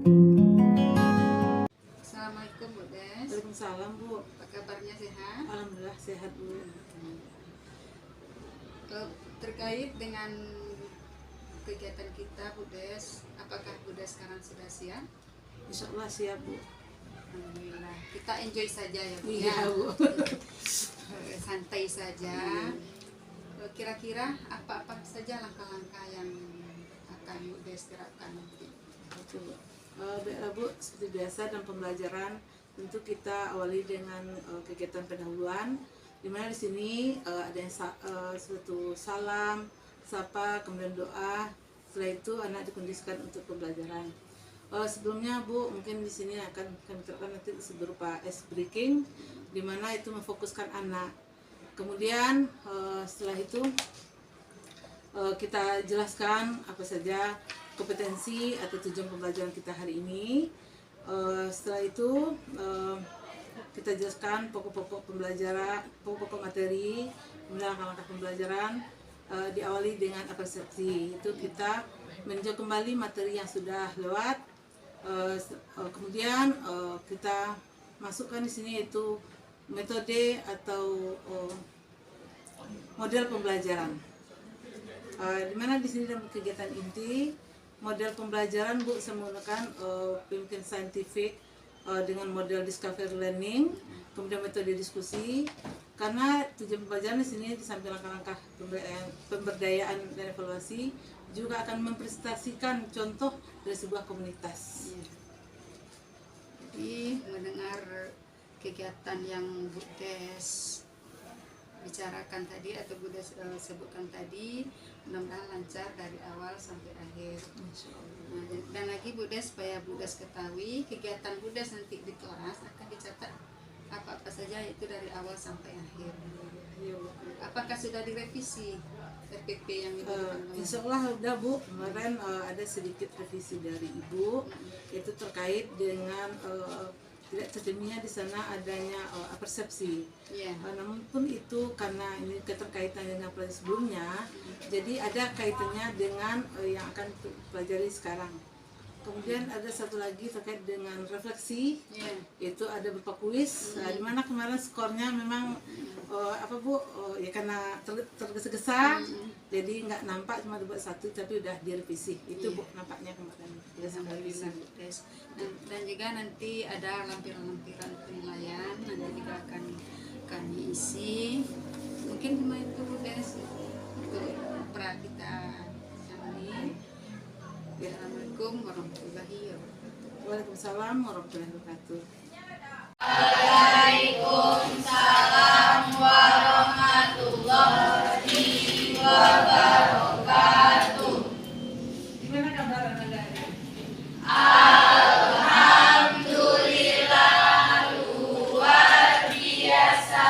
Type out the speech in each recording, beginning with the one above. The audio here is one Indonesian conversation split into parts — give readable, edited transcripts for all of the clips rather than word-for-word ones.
Assalamualaikum Bu Des. Waalaikumsalam Bu. Apa kabarnya, sehat? Alhamdulillah sehat Bu. Terkait dengan kegiatan kita Bu Des, apakah Bu Des sekarang sudah siap? Insya Allah siap Bu. Alhamdulillah. Kita enjoy saja ya Bu. Iya Bu. Santai saja. Kira-kira apa saja langkah-langkah yang akan Bu Des terapkan nanti? Oke Bu. Baiklah Bu, seperti biasa dalam pembelajaran tentu kita awali dengan kegiatan pendahuluan, di mana di sini ada yang suatu salam, sapa, kemudian doa. Setelah itu anak dikondisikan untuk pembelajaran. Sebelumnya Bu, mungkin di sini akan kami terapkan nanti berupa ice breaking, di mana itu memfokuskan anak. Kemudian setelah itu kita jelaskan apa saja kompetensi atau tujuan pembelajaran kita hari ini. Setelah itu kita jelaskan pokok-pokok pembelajaran, pokok-pokok materi, kemudian langkah-langkah pembelajaran. Diawali dengan persepsi, itu kita meninjau kembali materi yang sudah lewat. Kemudian kita masukkan di sini yaitu metode atau model pembelajaran. Di mana di sini dalam kegiatan inti model pembelajaran Bu saya menggunakan pemikiran saintifik dengan model discovery learning, kemudian metode diskusi. Karena tujuan pembelajaran di sini di samping langkah-langkah pemberdayaan dan evaluasi juga akan mempresentasikan contoh dari sebuah komunitas. Jadi mendengar kegiatan yang Bu Des bicarakan tadi atau Bu Des sebutkan tadi, mudah-mudahan lancar dari awal sampai akhir. Nah, dan lagi Bu Des, supaya Bu Des ketahui kegiatan Bu Des nanti di kelas akan dicatat apa-apa saja itu dari awal sampai akhir. Apakah sudah direvisi RPP yang itu? Insya Allah udah Bu, kemarin ada sedikit revisi dari Ibu, yaitu terkait dengan tidak terjadinya di sana adanya persepsi. Namun pun itu karena ini keterkaitan dengan pelajaran sebelumnya, jadi ada kaitannya dengan yang akan pelajari sekarang. Kemudian ada satu lagi terkait dengan refleksi, yaitu ada berupa kuis, di mana kemarin skornya memang ya karena tergesa-gesa, jadi nggak nampak cuma dibuat satu, tapi udah direvisi. Itu Bu nampaknya kemarin. Dan juga nanti ada lampiran-lampiran penilaian nanti juga akan kami isi. Mungkin cuma itu Bu Des untuk pra kita ini. Assalamualaikum warahmatullahi wabarakatuh. Waalaikumsalam warahmatullahi wabarakatuh. Waalaikumsalam warahmatullahi wabarakatuh. Gimana kabar anak-anak? Alhamdulillah luar biasa,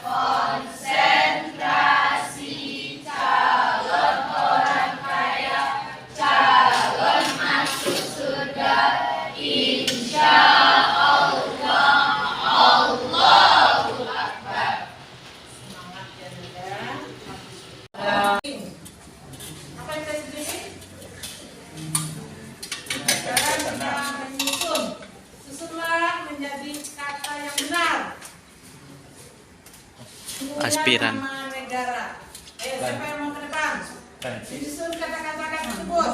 konsentrasi calon orang kaya, calon masuk surga, insya Allah. Allahu Akbar. Semangat ya Nanda. Apa yang saya sendiri? Sekarang kita menyusun. Susunlah menjadi kata yang benar. Kemudian Aspiran. nama negara. Siapa yang mau ke depan? Disusun kata-kata tersebut.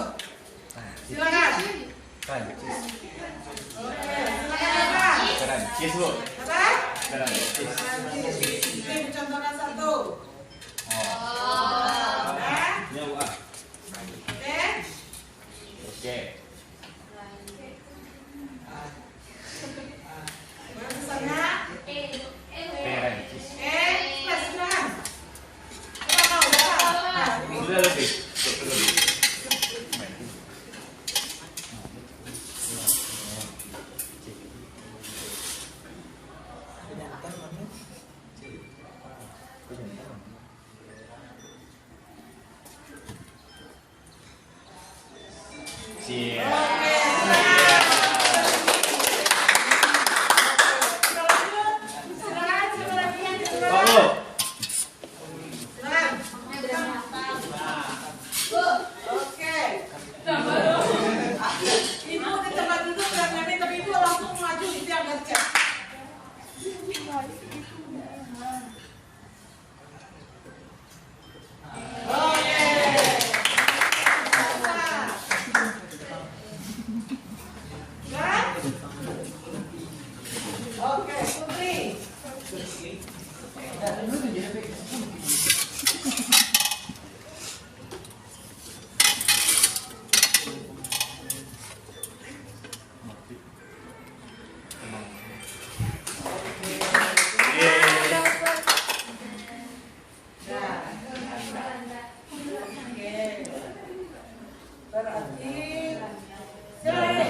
Silakan. Prancis. Oke, silakan. Prancis Bu. Apa? Prancis. Ini contohnya satu. Nah, Ya Bu. oke. Oke. Mana tulisannya? Prancis. Silakan. Coba kau, Nah, ini. Sudah lebih.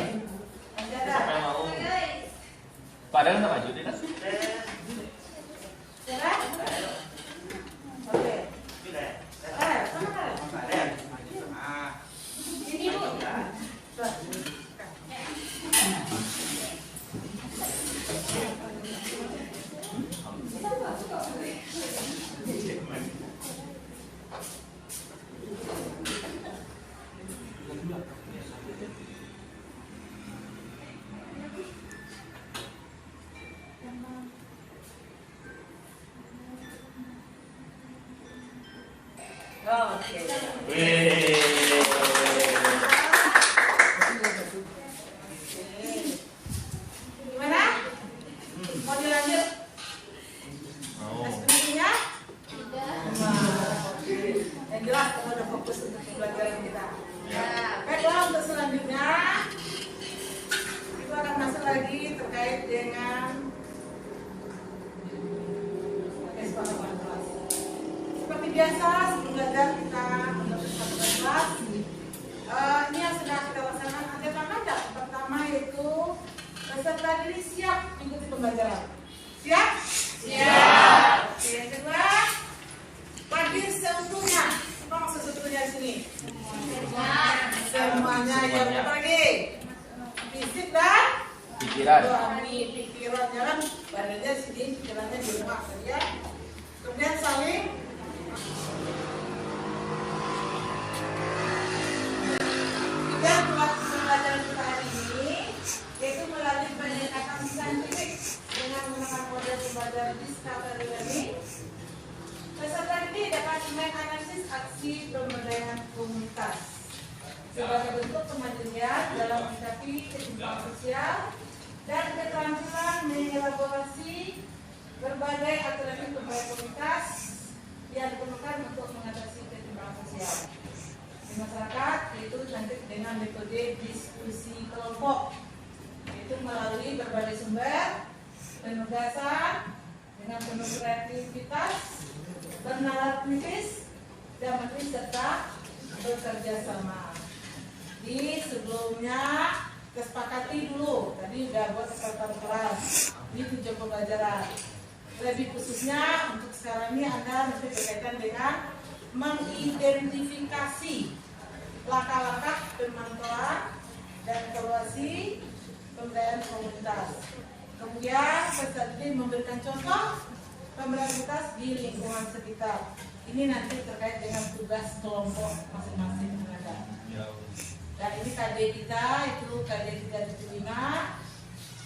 Masih Siapa ada? yang mau? Padahal nggak maju deh kan? Sudah? Oke. Sama Karen. Ini Bu. Tuh. Oke. Wih. Gimana? Mau dilanjut? Mau. Ekspresinya? Yang jelas kamu udah fokus untuk pembelajaran kita. Ya. Baiklah, untuk selanjutnya kita akan masuk lagi terkait dengan kelas. Seperti biasa, sebelum belajar kita menutup satu kelas. Ini yang sudah kita laksanakan. Ada tanda pertama yaitu peserta diri siap mengikuti pembelajaran. Siap? Siap. Oke, yang kedua, hadir seutuhnya. Apa maksud seutuhnya di sini? Semuanya yang lagi. Fisik dan Pikiran. rohani, pikiran jangan badannya sini, pikirannya di rumah ya. Kemudian saling dan pembelajaran kita hari ini yaitu melalui pendekatan saintifik dengan menggunakan model pembelajaran discovery learning. Peserta ini dapat menganalisis aksi pemberdayaan komunitas sebagai bentuk kemajuan dalam menghadapi ketimpangan sosial dan keterampilan mengelaborasi berbagai alternatif upaya komunitas yang diperlukan untuk mengatasi ketimpangan sosial di masyarakat, yaitu nanti dengan metode diskusi kelompok, yaitu melalui berbagai sumber penugasan dengan penuh kreativitas, bernalar kritis, dan menteri serta bekerja sama. Di sebelumnya kesepakati dulu, tadi udah buat kesepakatan kelas, ini tujuan pembelajaran. Lebih khususnya untuk sekarang ini Anda mesti berkaitan dengan mengidentifikasi langkah-langkah pemantauan dan evaluasi pemberdayaan komunitas. Kemudian peserta ini memberikan contoh pemberdayaan komunitas di lingkungan sekitar. Ini nanti terkait dengan tugas kelompok masing-masing Anda. Dan ini KD kita itu KD 3.5.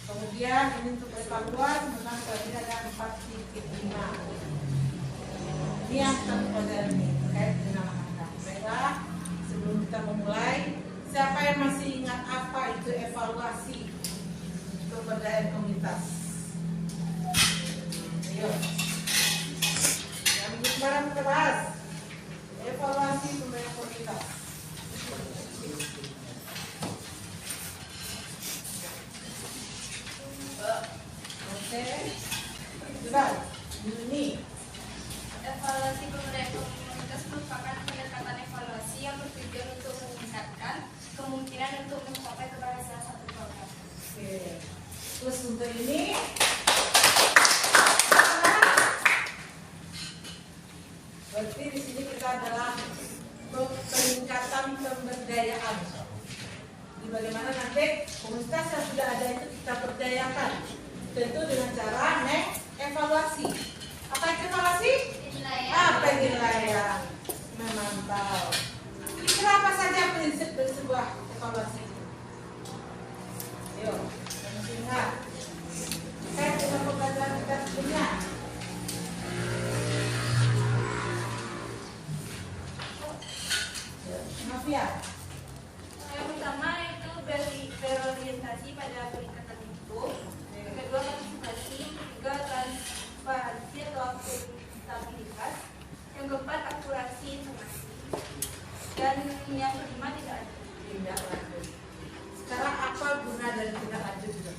Kemudian ini untuk evaluasi tentang KD ada 4.5. Ini yang kita pelajari ini terkait dengan langkah. Baiklah, sebelum kita memulai, siapa yang masih ingat apa itu evaluasi pemberdayaan komunitas? Ayo. Yang barang kita bahas. Evaluasi pemberdayaan komunitas. Oke. Sudah. Ini. Evaluasi pemberdayaan komunitas merupakan pendekatan evaluasi yang bertujuan untuk meningkatkan kemungkinan untuk mencapai keberhasilan satu program. Oke. Terus untuk ini berarti di sini kita adalah peningkatan pemberdayaan. Di bagaimana nanti komunitas yang sudah ada itu kita berdayakan. Tentu dengan cara mengevaluasi. Apa itu evaluasi? Penilaian, memantau. Kira apa saja prinsip dari sebuah evaluasi? Yuk, kita ingat. Saya dengan pembelajaran kita sebelumnya. Maaf ya. Yang pertama itu berorientasi pada peningkatan itu. Yang kedua partisipasi, yang ketiga transparansi atau akuntabilitas, yang keempat akurasi informasi, dan yang kelima tidak ada. Tindak lanjut. Sekarang apa guna dari tindak lanjut itu?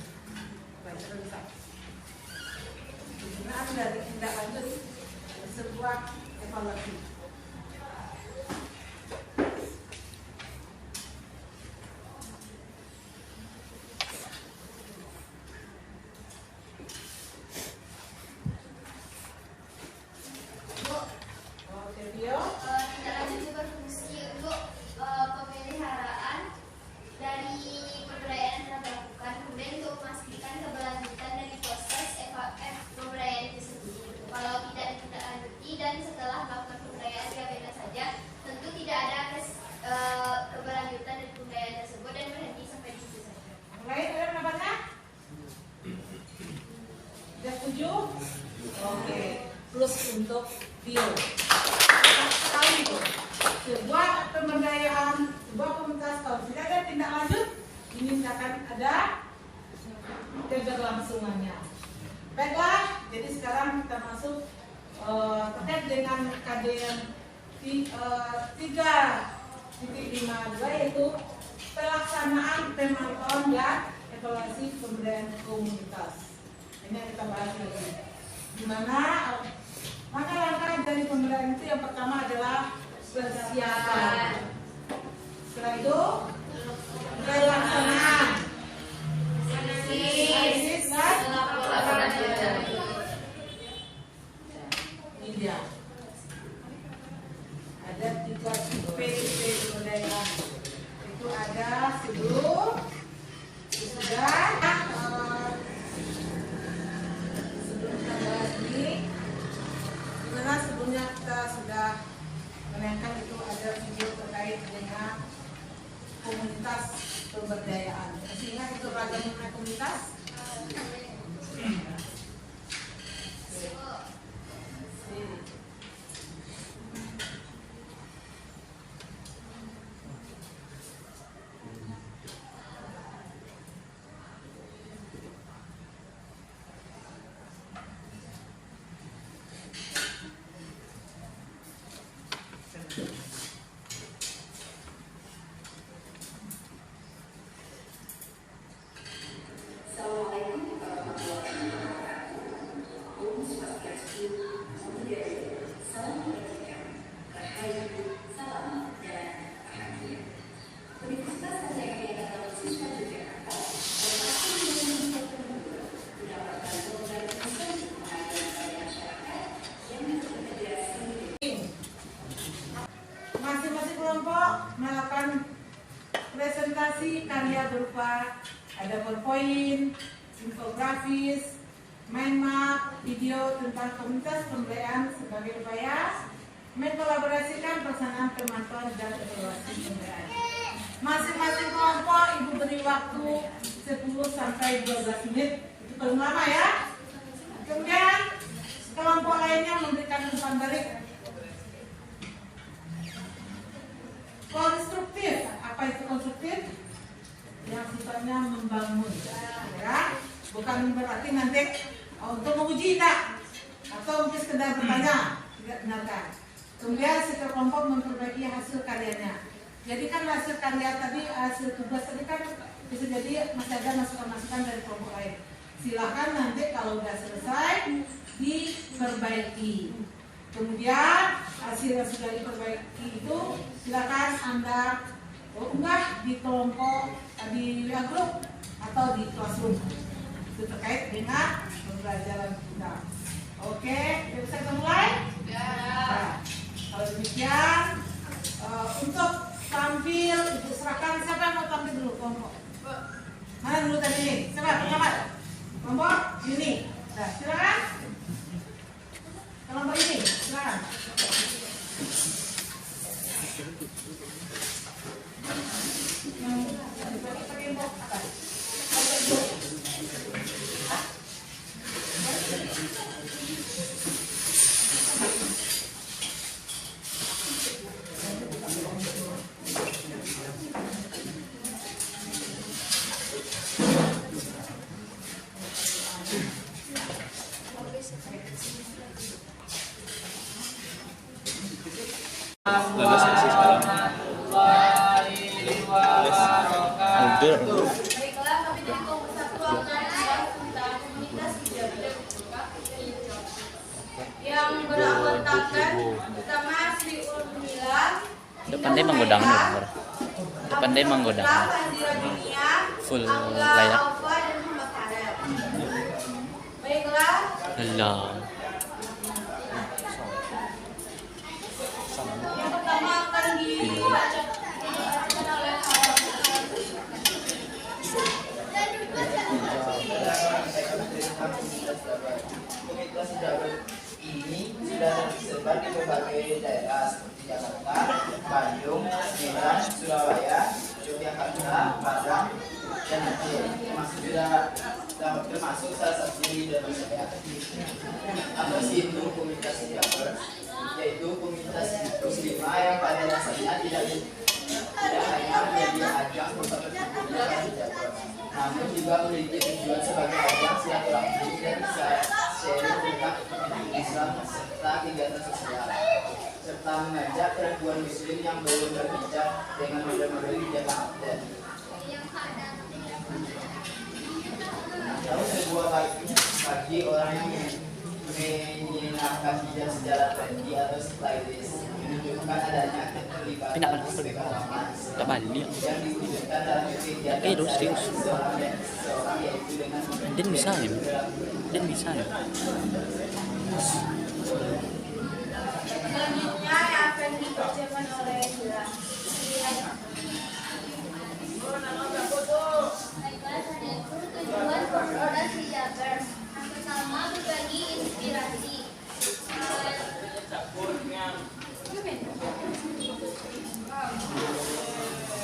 Baik, terus. Gunaan dari tindak lanjut sebuah evaluasi. untuk Tio. Sekali itu sebuah pemberdayaan, sebuah komunitas kalau tidak ada tindak lanjut, ini akan ada keberlangsungannya. Baiklah, jadi sekarang kita masuk terkait dengan KDM 3.52 yaitu pelaksanaan pemantauan dan evaluasi pemberdayaan komunitas. Ini yang kita bahas lagi. Di mana langkah-langkah dari pemberdayaan itu yang pertama adalah persiapan. Setelah itu pelaksanaan. Analisis dan ini dia. Ada 3 tipe pemberdayaan. Itu ada sebelum, sesudah, sebelum kita bahas ini, dimana sebelumnya kita sudah menanyakan itu ada video terkait dengan komunitas pemberdayaan. Masih ingat itu ragam mengenai komunitas? Masing-masing kelompok melakukan presentasi karya berupa ada PowerPoint, infografis, mind map, video tentang komunitas pemberdayaan sebagai upaya mengkolaborasikan pelaksanaan pemantauan dan evaluasi pemberdayaan. Masing-masing kelompok ibu beri waktu 10 sampai 12 menit, itu paling lama ya. Kemudian kelompok lainnya memberikan umpan balik konstruktif. Apa itu konstruktif? Yang sifatnya membangun, ya. Bukan berarti nanti untuk menguji tak, atau mungkin sekedar bertanya, tidak benarkan. Kemudian setiap kelompok memperbaiki hasil karyanya. Jadi kan hasil karya tadi, hasil tugas tadi kan bisa jadi masih ada masukan-masukan dari kelompok lain. Silakan nanti kalau sudah selesai diperbaiki. Kemudian hasil yang sudah diperbaiki itu silakan Anda unggah di kelompok, di WA group atau di classroom. Itu terkait dengan pembelajaran kita. Oke, bisa kita mulai? Ya. Nah, kalau demikian untuk tampil itu serahkan, siapa yang mau tampil dulu kelompok? Mana dulu tadi ini? Siapa? Pengamat? Kelompok ini. Nah, silakan. Kelompok ini, silakan. Pakai info apa? Lulus ya sih sekarang. Baiklah, kami dari kelompok 1 akan membahas tentang komunitas tidak bidang yang beranggotakan pertama Sri Urmila, Depan dia menggodang dulu. Depan dia menggodang. Full layar. Baiklah, Alah. yang pertama akan dibacakan oleh Komunitas Hidayah ini sudah tersebar di berbagai daerah seperti Jakarta, Bandung, Medan, Surabaya, Yogyakarta, Padang, dan Aceh. Termasuk juga termasuk salah satu leader saya. Apa sih itu komunitas Jabar? Yaitu komunitas muslimah yang pada dasarnya tidak hanya menjadi ajang pertemuan Jabar, namun juga memiliki tujuan sebagai ajang silaturahmi dan sharing tentang Islam serta kegiatan sosial, serta mengajak perempuan muslim yang belum berhijab dengan model-model hijab akten. Lalu kedua bagi orang yang mengenakan hijab secara trendy atau stylish menunjukkan adanya keterlibatan pengalaman Tak balik. yang diwujudkan dalam kegiatan Terus. seorang yaitu dengan Dan bisa ya. Dan bisa ya. Selanjutnya yang akan dibacakan oleh Hila. Baiklah, saudaraku, tujuan komunitas hijabers. Yang pertama, berbagi inspirasi.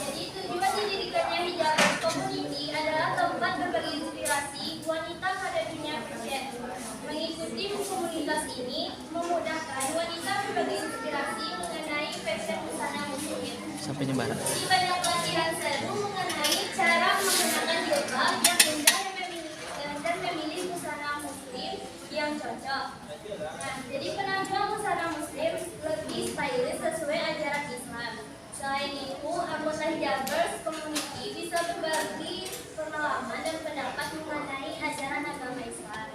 Jadi tujuan didirikannya hijabers community adalah tempat berbagi inspirasi wanita pada dunia fashion. Mengikuti komunitas ini memudahkan wanita berbagi inspirasi mengenai fashion busana muslim. Sampai nyebar. Di banyak pelatihan seru mengenai cara menggunakan jilbab yang indah dan memilih busana muslim yang cocok. Nah, jadi penampilan busana muslim lebih stylish sesuai ajaran Islam. Selain itu, anggota hijabers community bisa berbagi pengalaman dan pendapat mengenai ajaran agama Islam.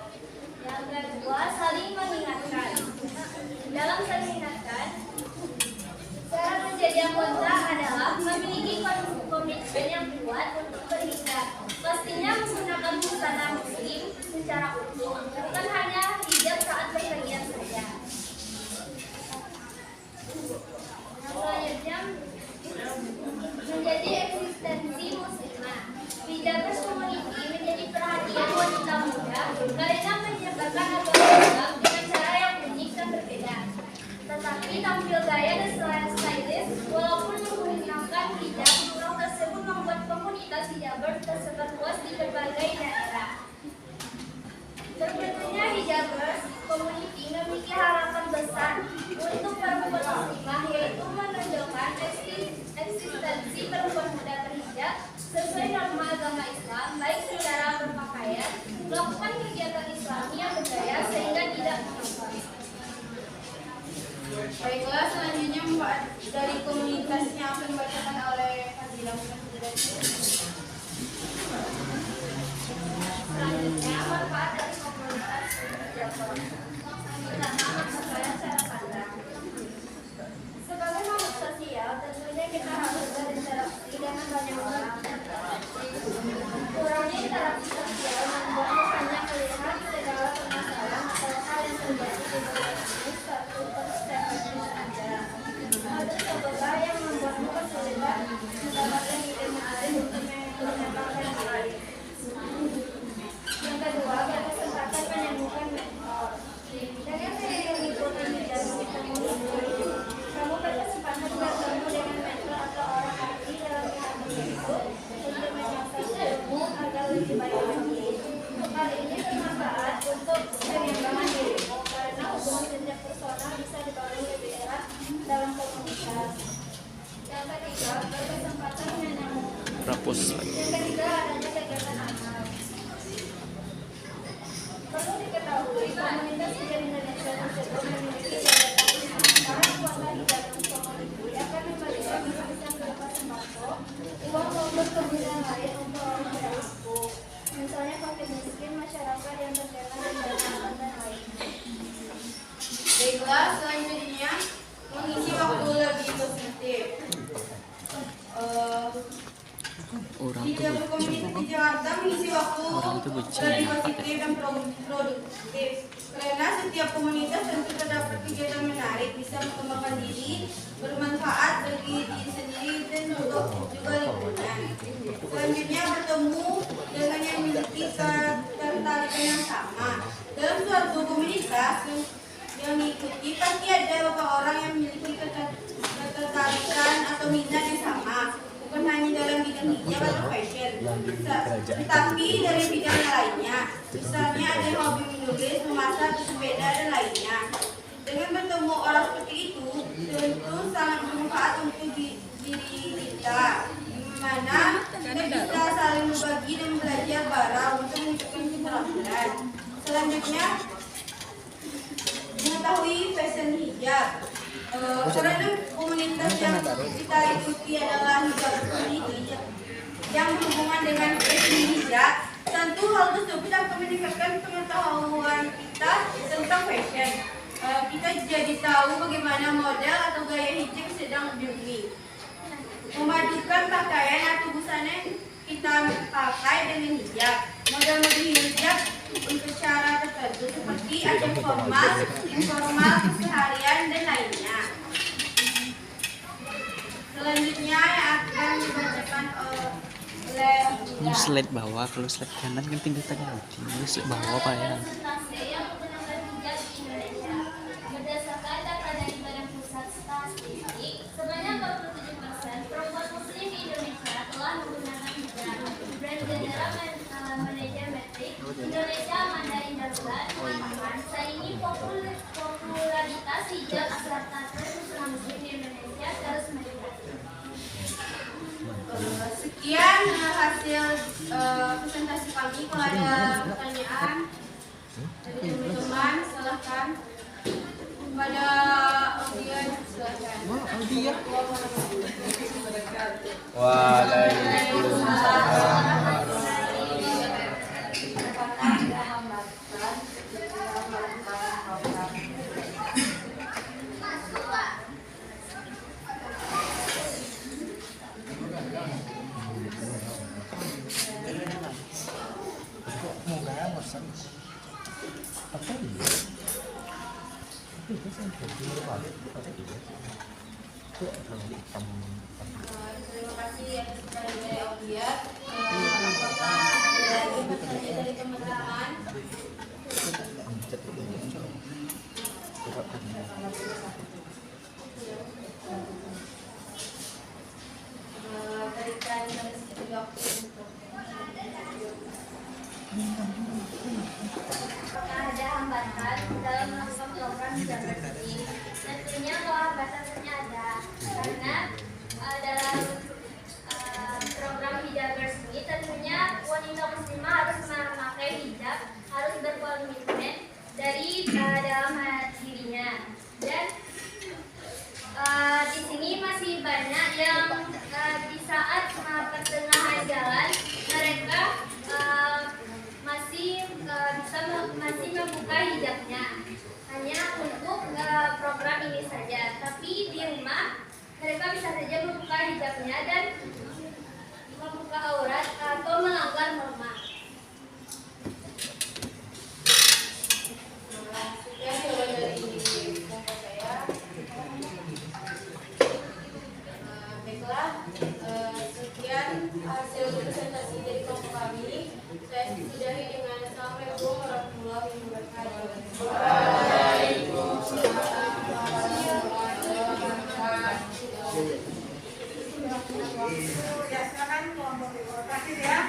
Yang kedua, saling mengingatkan. Dalam saling mengingatkan, cara menjadi anggota adalah memiliki komitmen yang kuat untuk berhijab. Pastinya menggunakan busana muslim secara utuh, bukan hanya hijab saat bepergian saja. Selanjutnya, menjadi eksistensi muslimah. Hijabers community menjadi perhatian wanita muda karena menyebarkan agama Islam dengan cara yang unik dan berbeda. Tetapi tampil gaya dan stylish walaupun menggunakan hijab, orang tersebut membuat komunitas hijabers tersebar luas di berbagai daerah. Terbentuknya hijabers community memiliki harapan besar untuk perempuan muslimah, yaitu menonjolkan eksistensi perempuan muda berhijab sesuai norma agama Islam, baik secara berpakaian, melakukan kegiatan Islami yang bergaya sehingga tidak menonjol. Baiklah, selanjutnya dari komunitasnya akan dibacakan oleh Fadilah. Selanjutnya, manfaat dari komunitas hijabers. Pertama, manfaat cara pandang. Sebagai makhluk sosial, tentunya kita harus berinteraksi dengan banyak orang. Kurangnya interaksi sosial membuat hanya melihat segala permasalahan atau hal yang terjadi di dalam satu perspektif saja. Ada sebuah yang membuatmu kesulitan mendapatkan ide menarik untuk mengembangkan diri. Yang kedua, berkesempatan menemukan mentor. Dengan mengikuti hijab community, kamu berkesempatan bertemu dengan mentor atau orang ahli dalam bidang tertentu untuk menyampaikan ilmu agar lebih baik lagi. Hal ini bermanfaat untuk pengembangan dirimu karena hubungan interpersonal bisa dibangun lebih erat dalam komunitas. Yang ketiga, berkesempatan menemukan. Yang ketiga, adanya kegiatan amal. Perlu diketahui, komunitas hijab Indonesia tersebut memiliki kegiatan usaha. Para anggota hijab community akan membagikan bingkisan berupa sembako, uang maupun kebutuhan lain untuk orang tidak mampu. Misalnya fakir miskin, masyarakat yang terkena dan lain. Baiklah, selanjutnya mengisi waktu lebih positif. Orang Di tuh Komite di Jakarta mengisi waktu Orang tuh benci lebih apa positif dan produktif. Karena setiap komunitas tentu terdapat kegiatan menarik, bisa mengembangkan diri, bermanfaat bagi diri sendiri dan juga lingkungan. Selanjutnya, bertemu dengan yang memiliki ketertarikan yang sama. Dalam suatu komunitas yang mengikuti pasti ada beberapa orang yang memiliki ketertarikan atau minat yang sama, bukan hanya dalam bidang hijab atau fashion. Tetapi dari bidang lainnya, misalnya ada yang hobi menulis, memasak, bersepeda, dan lainnya. Dengan bertemu orang seperti itu, tentu sangat bermanfaat untuk diri kita, di mana kita bisa saling berbagi dan belajar bareng untuk menunjukkan keterampilan. Selanjutnya, mengetahui fashion hijab. Karena komunitas yang kita ikuti adalah hijab community yang berhubungan dengan fashion hijab. Tentu hal tersebut akan meningkatkan pengetahuan kita tentang fashion. Kita jadi tahu bagaimana model atau gaya hijab sedang diunggah. Memadukan pakaian atau busana yang kita pakai dengan hijab. Model-model hijab untuk cara tertentu seperti ada formal, informal, keseharian, dan lainnya. Selanjutnya yang akan dibacakan oleh Ini slide bawah, kalau slide kanan kan tinggal ganti. Ini slide bawah Pak ya. Yang menggunakan hijab di Indonesia. Berdasarkan data dari Badan Pusat Statistik, sebanyak 47% perempuan muslim di Indonesia telah menggunakan hijab. Brand general manajer metrik Indonesia Mandarin Darurat mengatakan saingi popularitas hijab serta tren busana muslim di Indonesia terus meningkat. sekian hasil presentasi kami. Kalau ada pertanyaan dari teman-teman, silahkan. Pada audiens, silahkan. Terima kasih ya dari audiens. Apakah ada lagi pertanyaan dari teman-teman? Berikan sedikit waktu untuk Ada hambatan dalam melakukan program diversity. Tentunya kalau hambatannya ada, karena dalam program hijabers ini tentunya wanita muslimah harus memakai hijab, harus berkomitmen dari dalam dirinya. Dan di sini masih banyak yang di saat pertengahan jalan mereka masih membuka hijabnya hanya untuk program ini saja, tapi di rumah mereka bisa saja membuka hijabnya dan membuka aurat atau melanggar norma. sekian jawaban dari kelompok saya. Baiklah, sekian hasil presentasi dari kelompok kami. Saya sudahi dengan Assalamualaikum warahmatullahi wabarakatuh. Waalaikumsalam warahmatullahi wabarakatuh. Ya, silakan kelompok terima ya.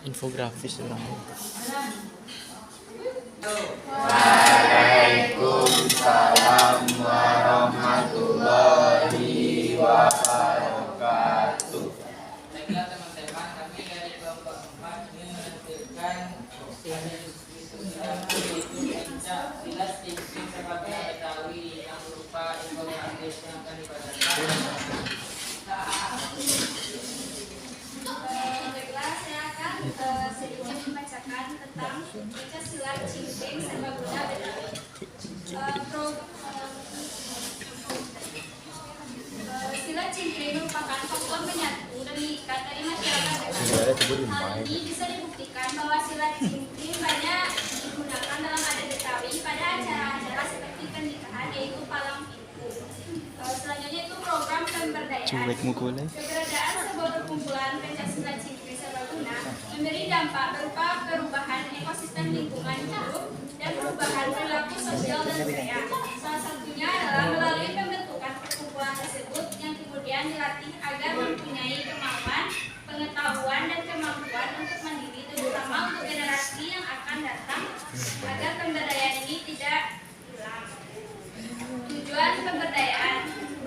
Infografis orang. Waalaikumsalam warahmatullahi wabarakatuh. Baiklah teman-teman, kami dari kelompok 4 ingin menampilkan diskusi yaitu bincang silas tinggi sebagai Betawi yang berupa infografis yang akan dibacakan. silat cingkring serbaguna Betawi. Silat cingkring merupakan faktor penyatu dan mengikat dari masyarakat Betawi. Hal ini bisa dibuktikan bahwa silat cingkring banyak digunakan dalam adat Betawi pada acara-acara seperti pernikahan, yaitu palang pintu. Selanjutnya itu program pemberdayaan. Keberadaan sebuah perkumpulan pencaksilat cingkring serbaguna memberi dampak berupa perubahan ekosistem lingkungan hidup dan perubahan perilaku sosial dan budaya. Salah satunya adalah melalui pembentukan perkumpulan tersebut yang kemudian dilatih agar mempunyai kemampuan, pengetahuan dan kemampuan untuk mandiri, terutama untuk generasi yang akan datang, agar pemberdayaan ini tidak hilang. Tujuan pemberdayaan.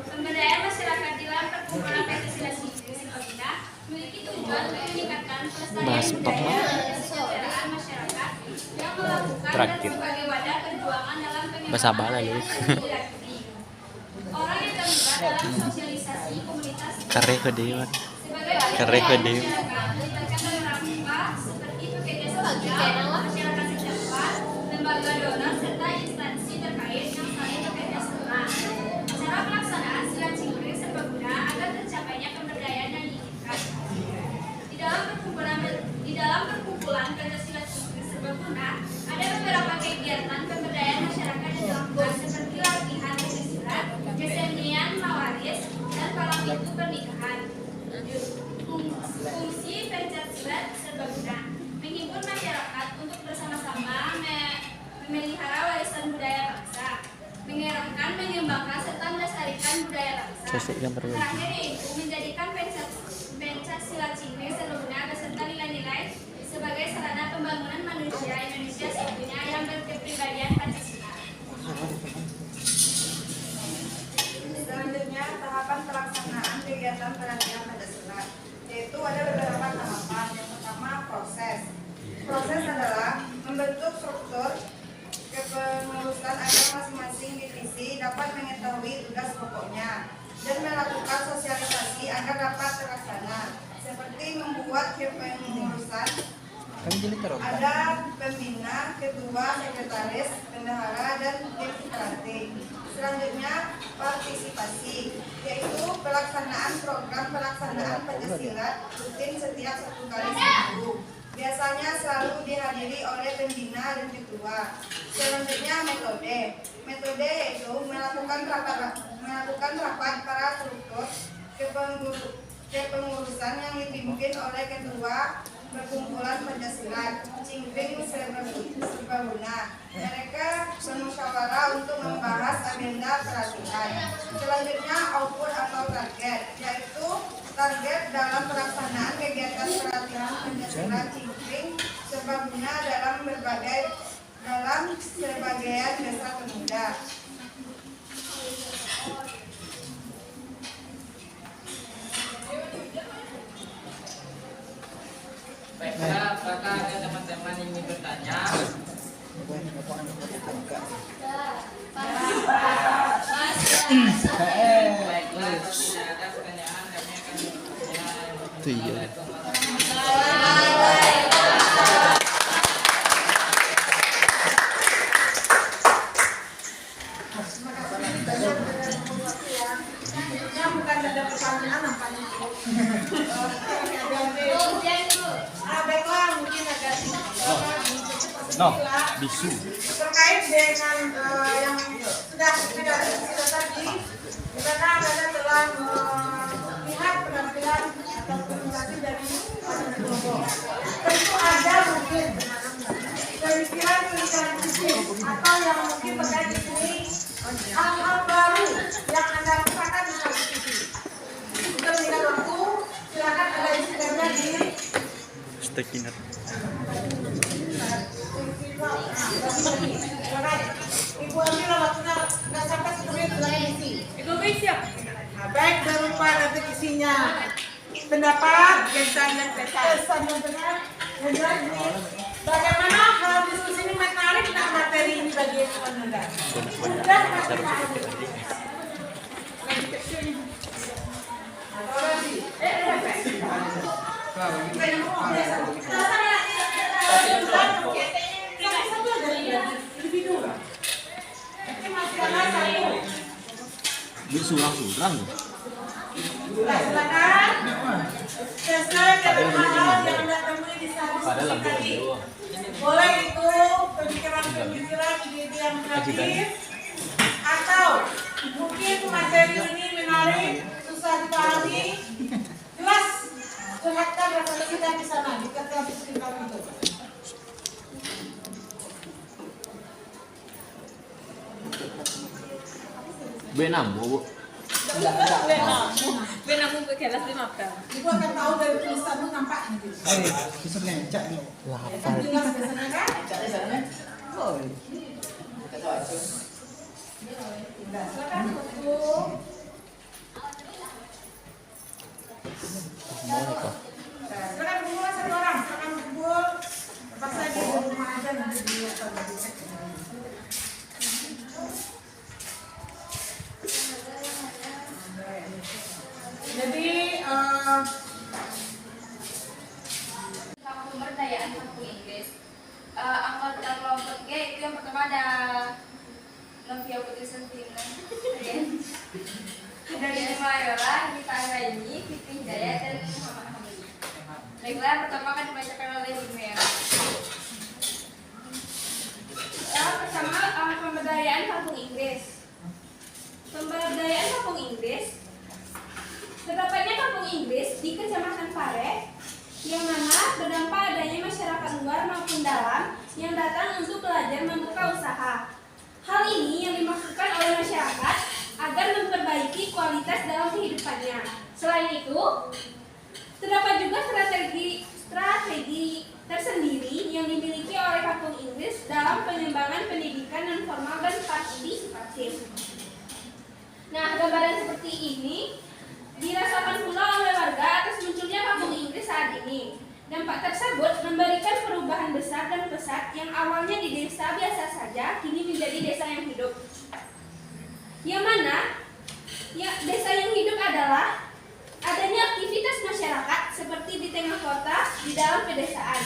Pemberdayaan masyarakat di dalam perkumpulan pencaksilat cingkring serbaguna memiliki tujuan untuk meningkatkan pelestarian budaya dan kesejahteraan masyarakat yang melakukan dan sebagai wadah perjuangan dalam pengembangan budaya. Orang yang terlibat dalam sosialisasi komunitas sebagai wadah masyarakat melibatkan beberapa pihak seperti pekerja sosial, masyarakat setempat, lembaga donor serta instansi terkait yang saling bekerja sama. Cara pelaksanaan silat cingkring serbaguna agar tercapainya pemberdayaan yang diinginkan. Di dalam perkumpulan pencaksilat cingkring serbaguna ada beberapa kegiatan pemberdayaan masyarakat yang dilakukan seperti latihan pencaksilat, kesenian mawaris, dan palang pintu pernikahan. Fungsi pencaksilat serbaguna menghimpun masyarakat untuk bersama-sama memelihara warisan budaya bangsa, mengeratkan, mengembangkan serta melestarikan budaya bangsa. Terakhir yaitu menjadikan pencaksilat cingkring serbaguna beserta nilai-nilai sebagai sarana pembangunan manusia Indonesia seutuhnya yang berkepribadian Pancasila. Selanjutnya tahapan pelaksanaan kegiatan pelatihan Pancasila, yaitu ada beberapa tahapan. Yang pertama proses. Proses adalah membentuk struktur kepengurusan agar masing-masing divisi dapat mengetahui tugas pokoknya dan melakukan sosialisasi agar dapat terlaksana, seperti membuat kepengurusan. Ada pembina, ketua, sekretaris, bendahara, dan tim pelatih. Selanjutnya partisipasi, yaitu pelaksanaan program pelaksanaan Pancasila rutin setiap 1 kali seminggu. Biasanya selalu dihadiri oleh pembina dan ketua. Selanjutnya metode. Metode yaitu melakukan rapat para struktur kepengurusan yang dipimpin oleh ketua perkumpulan Pancasila cingkring serbaguna. Mereka bermusyawarah untuk membahas agenda pelatihan. Selanjutnya output atau target, yaitu target dalam pelaksanaan kegiatan pelatihan Pancasila cingkring serbaguna dalam sebagian desa pemuda. Baiklah, apakah ada teman-teman yang ingin bertanya? Baiklah, kalau tidak ada pertanyaan, kami akan bertanya. Bukan ada pertanyaan nampaknya. Baiklah, mungkin agak bisu. terkait dengan yang sudah tadi, karena Anda telah melihat penampilan atau presentasi dari kelompok. Tentu ada mungkin pemikiran atau yang mungkin terkait di sini hal-hal baru yang Anda rasakan di diskusi. Untuk meninggal waktu, silakan Anda isikannya di Stekinar. Ibu ambil waktunya nggak sampai 10 menit lagi isi. Ibu siap. Baik, berupa nanti isinya pendapat, kesan dan benar. Dan ini bagaimana hal diskusi ini menarik dan materi ini bagi Anda. Sudah surang-surang. Silakan. Selesai dari hal yang Anda temui di diskusi tadi. Boleh itu pemikiran-pemikiran ide yang kreatif atau mungkin materi ini menarik, susah dipahami. Jelas, curhatkan rasa kita di sana di kelas kita itu. B6, Bu. Ben aku ke kelas 5 kan. Ibu akan tahu dari tulisanmu nampak nanti. Bisa ngecak nih. Jelas biasanya kan? Ngecaknya sana nih. Oh. Kita tahu aja. Silakan Bu. Silakan kumpul satu orang. Silakan kumpul. Pas lagi di rumah aja nanti dilihat atau dicek. Jadi Kampung Pemberdayaan Kampung Inggris. Anggota kelompok G itu yang pertama ada Novia Putri Sentina, ada Dini Mayola, Nita Raini, Fitri Hidayat, dan Muhammad Hamid. Baiklah, pertama akan dibacakan oleh Email. Pertama, pemberdayaan Kampung Inggris. Pemberdayaan Kampung Inggris. Terdapatnya Kampung Inggris di Kecamatan Pare, yang mana berdampak adanya masyarakat luar maupun dalam yang datang untuk belajar membuka usaha. Hal ini yang dimaksudkan oleh masyarakat agar memperbaiki kualitas dalam kehidupannya. Selain itu, terdapat juga strategi tersendiri yang dimiliki oleh Kampung Inggris dalam pengembangan pendidikan non formal dan partisipatif. Nah, gambaran seperti ini dirasakan pula oleh warga atas munculnya Kampung Inggris saat ini. Dampak tersebut memberikan perubahan besar dan pesat yang awalnya di desa biasa saja kini menjadi desa yang hidup. Yang mana desa yang hidup adalah adanya aktivitas masyarakat seperti di tengah kota, di dalam pedesaan.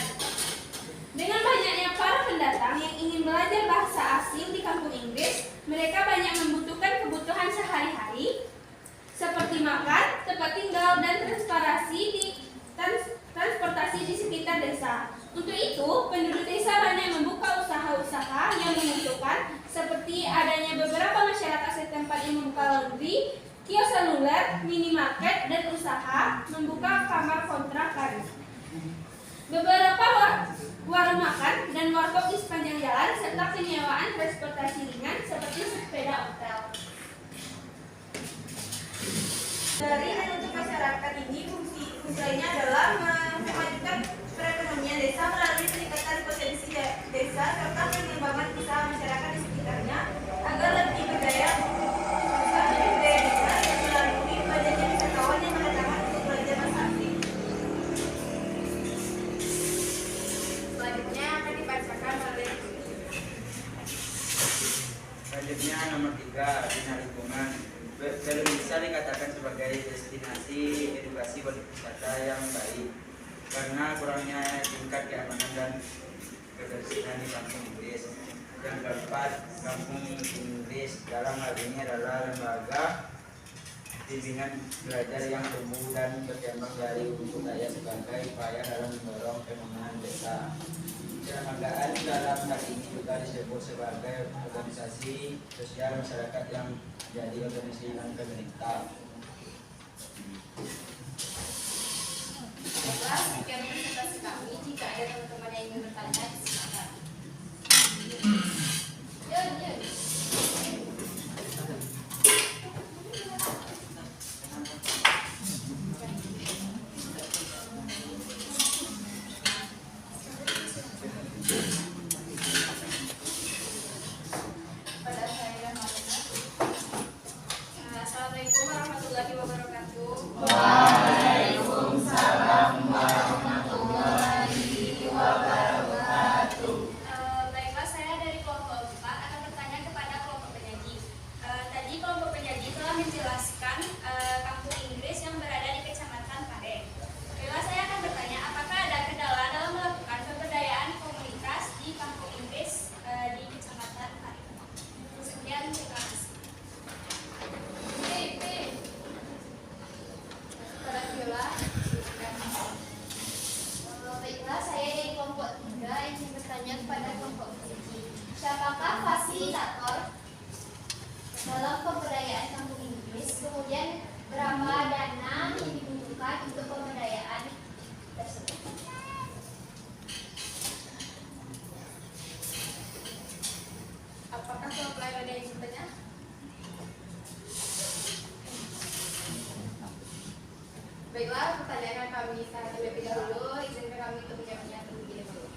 Dengan banyaknya para pendatang yang ingin belajar bahasa asing di Kampung Inggris, mereka banyak membutuhkan kebutuhan sehari-hari seperti makan, tempat tinggal, dan transportasi di sekitar desa. Untuk itu, penduduk desa banyak membuka usaha-usaha yang menguntungkan, seperti adanya beberapa masyarakat setempat yang membuka laundry, kios seluler, minimarket, dan usaha membuka kamar kontrakan. Beberapa warung makan dan warkop di sepanjang jalan, serta penyewaan transportasi ringan seperti sepeda ontel. Dari dan untuk masyarakat ini fungsinya adalah memajukan perekonomian desa melalui peningkatan potensi desa serta pengembangan usaha masyarakat di sekitarnya agar lebih berdaya desa dan melalui banyaknya wisatawan yang mendatangkan untuk belajar bahasa asing. Selanjutnya akan dibacakan oleh Selanjutnya nomor 3, bina lingkungan. Belum bisa dikatakan sebagai destinasi edukasi wisata yang baik karena kurangnya tingkat keamanan dan kebersihan di Kampung Inggris. Yang keempat, Kampung Inggris dalam hal ini adalah lembaga bimbingan belajar yang tumbuh dan berkembang dari untuk daya sebagai upaya dalam mendorong pengembangan desa. Kelembagaan dalam hal ini juga disebut sebagai organisasi sosial masyarakat yang jadi organisasi non pemerintah. Baiklah, sekian presentasi kami. Jika ada teman-teman yang ingin bertanya, silakan. Assalamualaikum warahmatullahi wabarakatuh. Waalaikumsalam warahmatullahi wabarakatuh. pertanyaan kami secara terlebih dahulu. Izinkan kami untuk menjawabnya terlebih dahulu.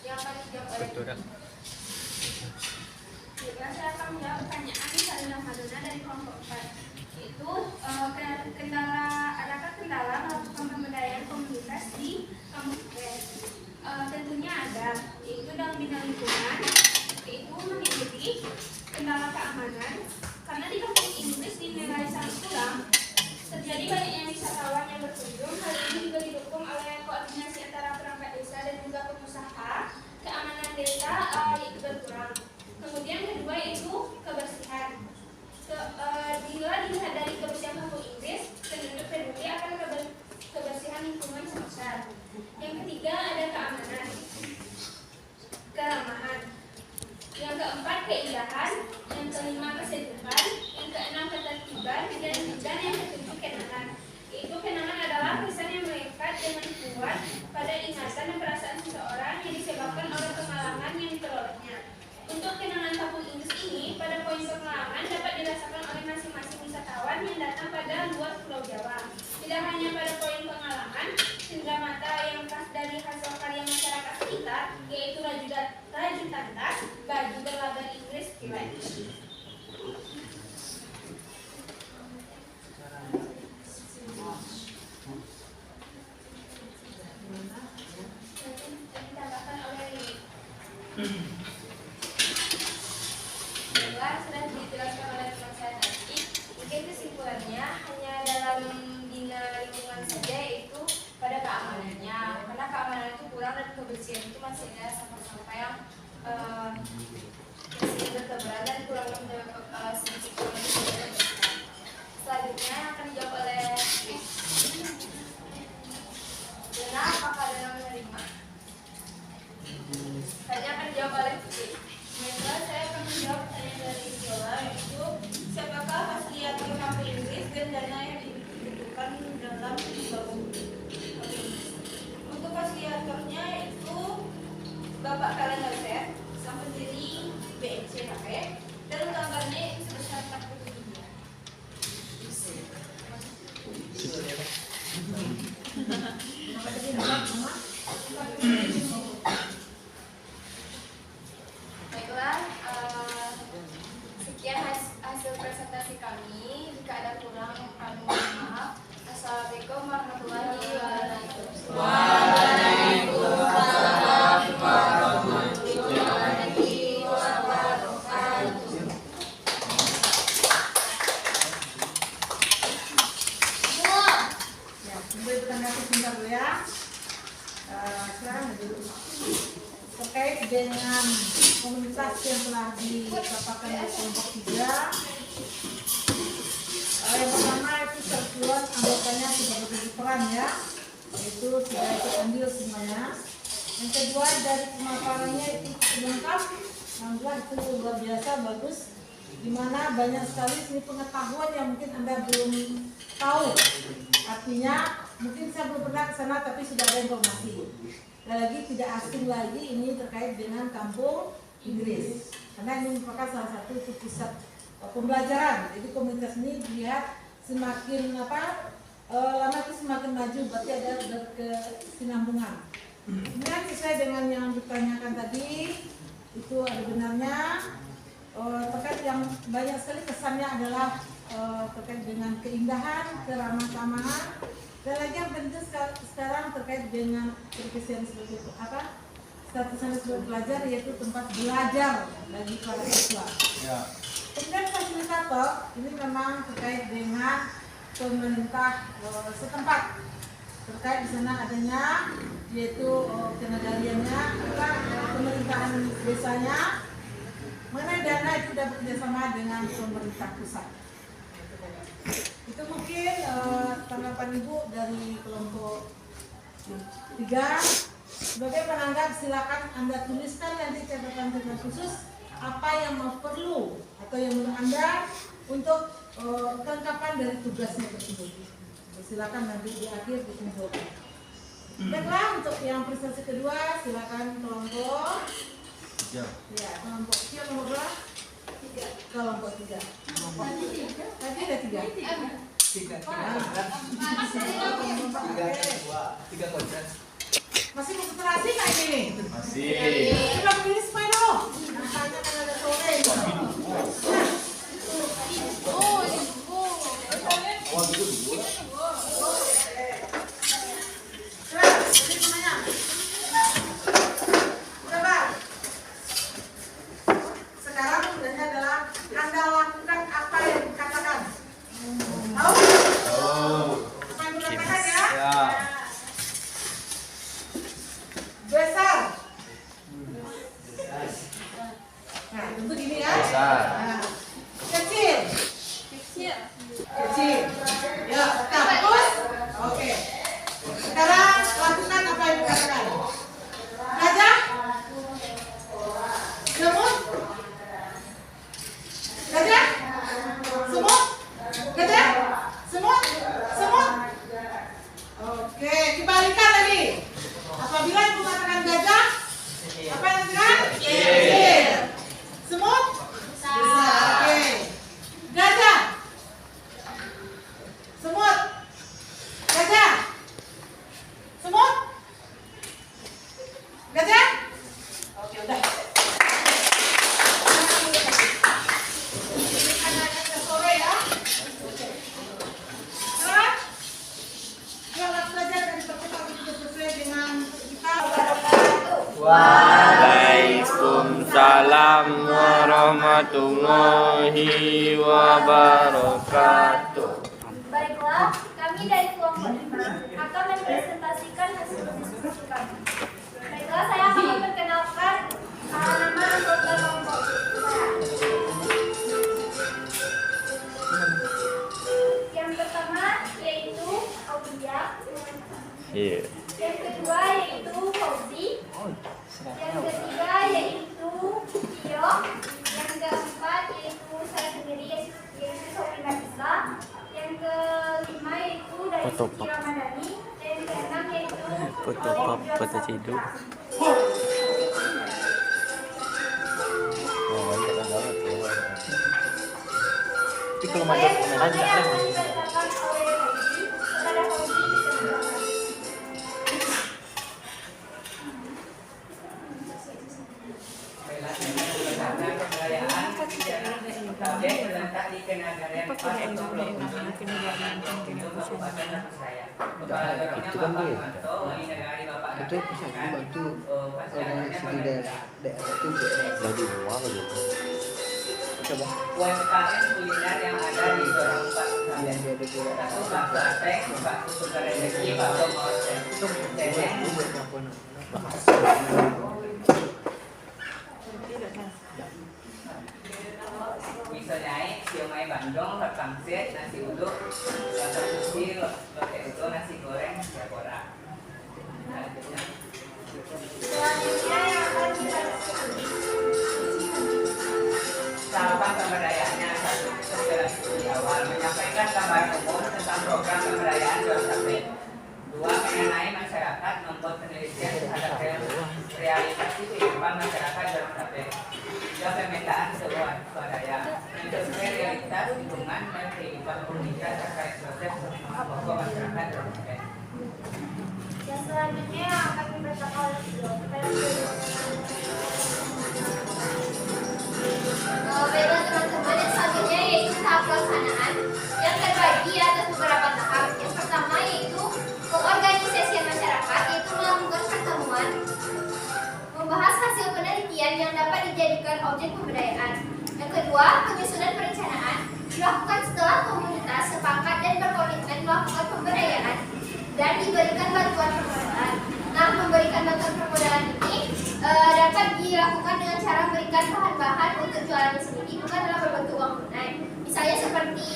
Yang akan dijawab oleh Baiklah, saya akan menjawab pertanyaan Sarina Madonna dari kelompok 4. Yaitu adakah kendala melakukan pemberdayaan komunitas di kampus UPN? Tentunya ada, yaitu dalam bidang lingkungan, yaitu mengikuti kendala keamanan. Karena di kampus Inggris dinilai sangat kurang, terjadi banyaknya wisatawan yang berkunjung. Hal ini juga didukung oleh koordinasi antara perangkat desa dan juga pengusaha. Keamanan desa itu berkurang. Kemudian kedua itu kebersihan. Bila dilihat dari kebersihan kampung Inggris, penduduk peduli akan kebersihan lingkungan sekitar. Yang ketiga ada keamanan, keramahan. Yang keempat keindahan. Yang kelima kesejukan. Yang keenam ketertiban. Dan yang ketujuh kenangan. Yaitu kenangan adalah kesan yang melekat dengan kuat pada ingatan dan perasaan seseorang yang disebabkan oleh pengalaman yang diperolehnya. Untuk kenangan kampung Inggris ini, pada poin pengalaman dapat dirasakan oleh masing-masing wisatawan yang datang pada luar Pulau Jawa. Tidak hanya pada poin pengalaman, indera mata yang khas dari hasil karya masyarakat sekitar, yaitu rajutan tas, baju berlabel Inggris, kilat. Ditambahkan oleh sudah dijelaskan oleh teman saya tadi. Mungkin kesimpulannya hanya dalam bina lingkungan saja, yaitu pada keamanannya. Karena keamanan itu kurang dan kebersihan itu masih ada sampah-sampah yang masih bertebaran dan kurang sedikit kurang berkebersihan. Selanjutnya akan dijawab oleh Dena. Apakah Dena menerima? Tanya akan dijawab oleh Putri. Baiklah, saya akan menjawab pertanyaan dari Viola, yaitu siapakah fasilitas kampung Inggris dan dana yang dibutuhkan dalam membangun kampung Inggris. Untuk fasilitatornya itu Bapak Karen Yosef, sang pendiri BNCHP, dan untuk anggarannya itu sebesar 40 miliar. Baiklah, sekian hasil presentasi kami. Jika ada kurang, kami mohon maaf. Assalamualaikum warahmatullahi wabarakatuh. Waalaikumsalam warahmatullahi wabarakatuh. Ya, kembali bertanggapan sebentar dulu ya. Sekarang dulu terkait dengan komunitas yang telah dipaparkan oleh kelompok 3. Yang pertama itu sertuan anggotanya sudah berbagi peran ya, yaitu tidak ikut andil semuanya. Yang kedua dari pemaparannya itu lengkap, alhamdulillah itu luar biasa bagus. Dimana banyak sekali sini pengetahuan yang mungkin Anda belum tahu. Artinya mungkin saya belum pernah ke sana tapi sudah ada informasi. Dan lagi tidak asing lagi ini terkait dengan kampung Inggris. Karena ini merupakan salah satu pusat pembelajaran. Jadi komunitas ini dilihat semakin lama itu semakin maju, berarti ada kesinambungan. Kemudian sesuai dengan yang ditanyakan tadi, itu ada benarnya terkait yang banyak sekali kesannya adalah terkait dengan keindahan, keramah-tamahan, dan lagi yang penting sekarang terkait dengan profesi sebagai status Anda sebagai pelajar, yaitu tempat belajar bagi para siswa. Ya. Kemudian fasilitator ini memang terkait dengan pemerintah setempat. terkait di sana adanya yaitu kenegariannya, pemerintahan desanya, mengenai dana itu sudah bekerjasama dengan pemerintah pusat. Itu mungkin tanggapan Ibu dari kelompok 3. Sebagai penanggap silakan Anda tuliskan nanti catatan khusus apa yang perlu atau yang menurut Anda untuk kelengkapan dari tugasnya tersebut. Silakan nanti di akhir dikumpulkan. Baiklah, untuk yang presentasi kedua silakan kelompok 3. Ya, kelompok kecil nomor berapa? 3. Kelompok 3. Tadi ada 3. 3 kontras. Masih konsentrasi nggak ini? Masih. Coba berdiri semua dong. Makanya kan ada sore. Sekarang tugasnya adalah Anda lakukan apa yang dikatakan. Tahu? Apa yang dikatakan ya? Besar. Nah, tentu gini ya. Besar. Nah, kecil. Kecil. Ya, terus. Oke. Sekarang lakukan apa yang dikatakan. Gajah. Semut. Gajah. Semut. Gajah. Semut. Semut. Oke, kembalikan lagi. Apabila Ibu mengatakan gajah, apa yang dikatakan? Kecil. Semut? Besar. Oke. Gajah. Semut. Gajah. Semut. Gajah. Oke, udah. Anak-anak sore ya. Oke. Sekarang, kalau belajar dari perkataan itu sesuai dengan kita. Waalaikumsalam warahmatullahi wabarakatuh. Baiklah, kami dari kelompok 5 akan mempresentasikan hasil diskusi kami. Baiklah, saya akan memperkenalkan nama anggota kelompok. Yang pertama yaitu Aulia. Yang kedua yaitu Fauzi. Yang ketiga yaitu Tio. Yang keempat yaitu saya sendiri yaitu Sofi Nafisa. Yang kelima yaitu dari Siti Ramadhani. Dan yang keenam yaitu Foto Cidu. Tapi kalau macam komenan tidak ada. Terletak di Kenagarian Kabupaten saya. Itu kan dia. Itu bisa dibantu organisasi di daerah itu. Jadi uang gitu. Coba. UMKM kuliner yang ada di Dorong 4 Yang dia ada juga. Satu bakso ateng, bakso suka rezeki, bakso morsen. Bisa naik, siomay Bandung, pangsit, nasi uduk, bakso sushi, lote uduk, nasi goreng, siap orang. Selanjutnya yang akan kita Tahapan pemberdayaannya satu di awal menyampaikan gambaran umum tentang program pemberdayaan BOSAPE. 2. Mengenai masyarakat membuat penelitian terhadap realisasi kehidupan masyarakat BOSAPE. 3. Pemetaan swadaya mencapai realitas lingkungan dan kehidupan komunitas terkait proses pengembangan pokok masyarakat BOSAPE. yang selanjutnya yang akan dibacakan oleh beliau. Baiklah teman-teman, yang selanjutnya yaitu tahap pelaksanaan yang terbagi atas beberapa tahap. Yang pertama yaitu pengorganisasian masyarakat, yaitu melakukan pertemuan, membahas hasil penelitian yang dapat dijadikan objek pemberdayaan. Yang kedua, penyusunan perencanaan dilakukan setelah komunitas sepakat dan berkomitmen melakukan pemberdayaan. dan diberikan bantuan permodalan. Nah, memberikan bantuan permodalan ini dapat dilakukan dengan cara memberikan bahan-bahan untuk jualan sendiri, bukan dalam berbentuk uang tunai. Misalnya seperti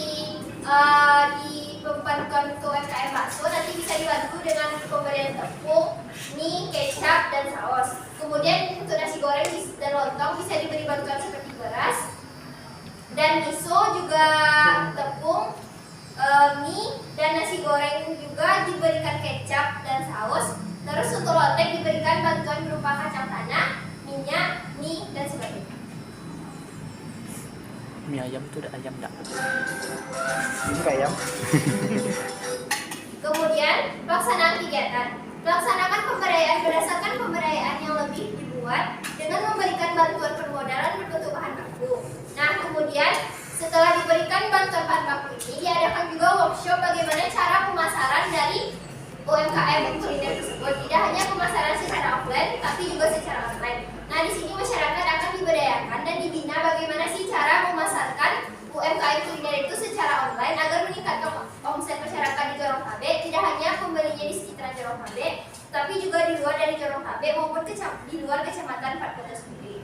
di bantuan untuk UMKM bakso, nanti bisa dibantu dengan pemberian tepung, mie, kecap, dan saus. Kemudian untuk nasi goreng dan lontong bisa diberi bantuan seperti beras dan miso, juga tepung, mie, dan nasi goreng juga diberikan kecap dan saus. Terus untuk lonteng diberikan bantuan berupa kacang tanah, minyak, mie, dan sebagainya. Mie ayam tuh ada ayam enggak? Ini kayak ayam. Kemudian pelaksanaan kegiatan. Melaksanakan pemberdayaan berdasarkan pemberdayaan yang lebih dibuat dengan memberikan bantuan permodalan berbentuk bahan baku. Nah, kemudian setelah diberikan bantuan bahan baku ini, diadakan juga workshop bagaimana cara pemasaran dari UMKM kuliner tersebut. Tidak hanya pemasaran secara offline, tapi juga secara online. Nah, di sini masyarakat akan diberdayakan dan dibina bagaimana sih cara memasarkan UMKM kuliner itu secara online agar meningkatkan omset masyarakat di Jorong KB. Tidak hanya pembelinya di sekitaran Jorong KB, tapi juga di luar dari Jorong KB maupun di luar kecamatan Patkota sendiri.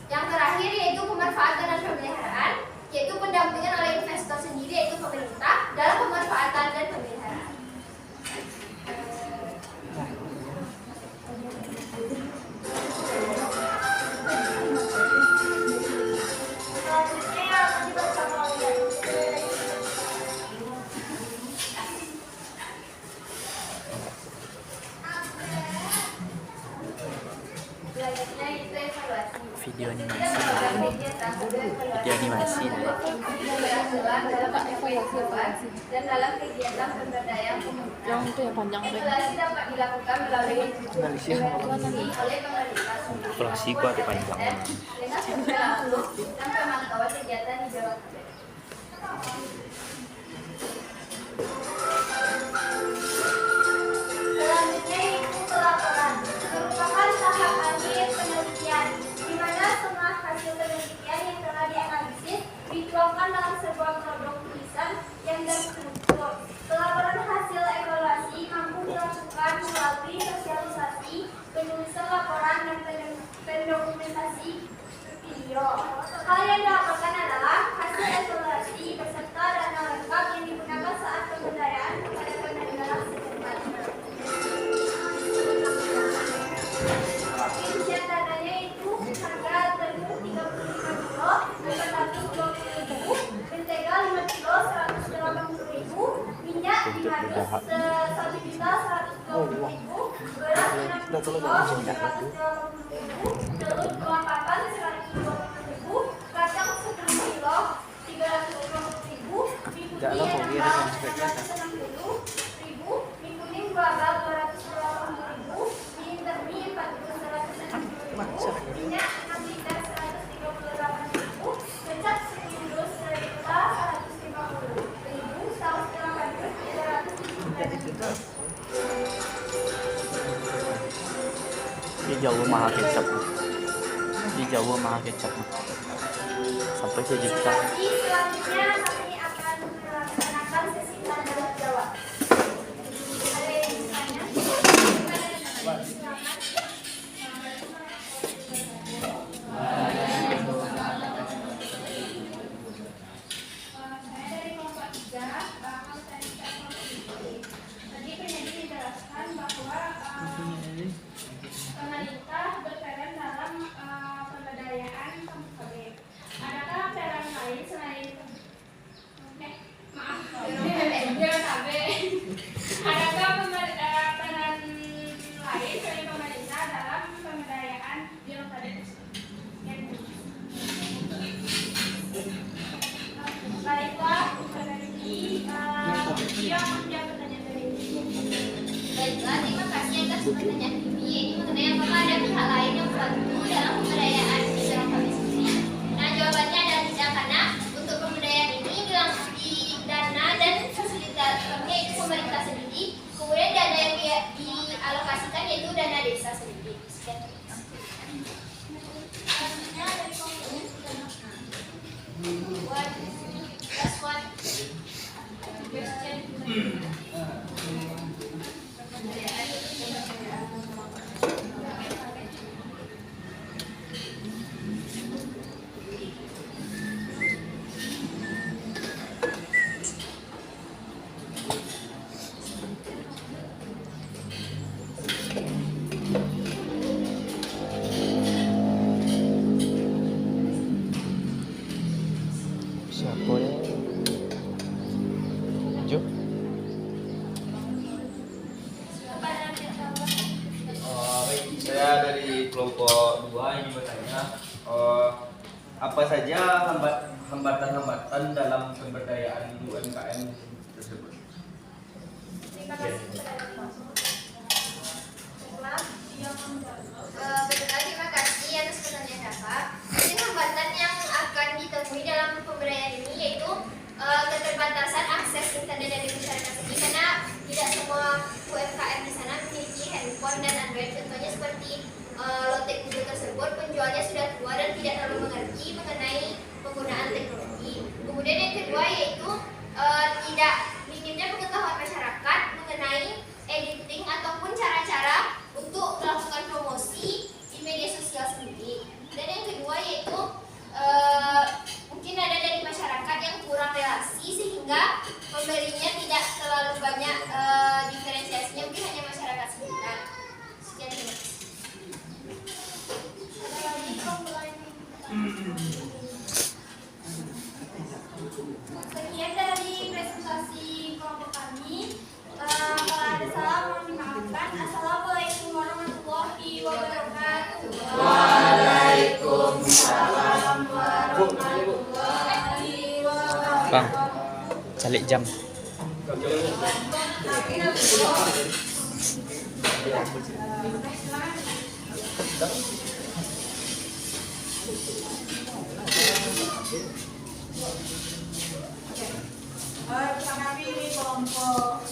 Yang terakhir yaitu pemanfaatan dan pemeliharaan, yaitu pendampingan oleh investor sendiri, yaitu pemerintah dalam pemanfaatan dan pemeliharaan. Selanjutnya yang akan dibacakan oleh Selanjutnya itu evaluasi. Video animasi. Video animasi. Dan dalam kegiatan pemberdayaan Yang itu yang panjang tuh. evaluasi dapat dilakukan melalui evaluasi oleh pemerintah sendiri Evaluasi gua ada panjang. dengan perilaku dan pemantauan kegiatan di Jawa Tengah. Selanjutnya itu pelaporan, merupakan tahap akhir penelitian, di mana semua hasil penelitian yang telah dianalisis dituangkan dalam sebuah produk tulisan yang terstruktur. Pelaporan hasil evaluasi mampu dilakukan melalui sosialisasi, penulisan laporan, dan pendokumentasi video. Hal yang dilaporkan adalah hasil evaluasi beserta dana lengkap yang digunakan saat pemberdayaan kepada pengendara secepatnya. Rincian dananya itu harga telur 35 kilo, tetapi 20.000, mentega 5 kilo 180.000, minyak 500 1.120.000, beras 60 kilo 180.000, telur tuang papan 120.000, kacang 10 kilo 320.000, mie putih yang nambah 160.000, mie kuning 2 bal 280.000, mie intermi 4.160.000, minyak 6 liter 138.000, kecap 10 dus 150.000, saus tiram badut 330.000. Di Jawa mahal kecap. Di Jawa mahal kecap. Sampai 1 juta. Selanjutnya kami akan melaksanakan sesi tanda jawab. Ada yang bertanya? Saya dari kelompok 3, kalau tadi penyanyi menjelaskan bahwa pemerintah berperan dalam pemberdayaan kampung KB. Adakah peran lain selain KB? Adakah peran lain selain pemerintah dalam pemberdayaan di lokal tersebut? Baiklah, dari ini dia menjawab pertanyaan dari ini. Baiklah, terima kasih atas pertanyaan ini. Ini mengenai apakah ada pihak lain yang membantu dalam pemberdayaan di dalam kami sendiri. Nah, jawabannya adalah tidak, karena untuk pemberdayaan ini dilengkapi dana dan fasilitatornya yaitu pemerintah sendiri. Kemudian dana yang dialokasikan yaitu dana desa sendiri. Sekian. Selanjutnya dari kelompok last one. Question. dari kelompok 2 ini bertanya, apa saja hambatan-hambatan dalam pemberdayaan UMKM tersebut? Terima kasih kepada Betul, terima kasih atas pertanyaan Bapak. Mungkin hambatan yang akan ditemui dalam pemberdayaan ini yaitu keterbatasan akses internet dari masyarakat sendiri, karena tidak semua UMKM di sana memiliki handphone dan Android. Contohnya seperti lotek Google tersebut penjualnya sudah tua dan tidak terlalu mengerti mengenai penggunaan teknologi. Kemudian yang kedua yaitu tidak minimnya pengetahuan masyarakat mengenai editing ataupun cara-cara untuk melakukan promosi di media sosial sendiri. Dan yang kedua yaitu mungkin ada dari masyarakat yang kurang relasi sehingga pembelinya tidak terlalu banyak diferensiasinya, mungkin hanya masyarakat sekitar. Sekian, terima kasih. Sekian dari presentasi kelompok kami. Kalau ada salah mohon dimaafkan. Assalamualaikum warahmatullahi wabarakatuh. Waalaikumsalam warahmatullahi wabarakatuh. Bang, calik jam. Bersama kami ini kelompok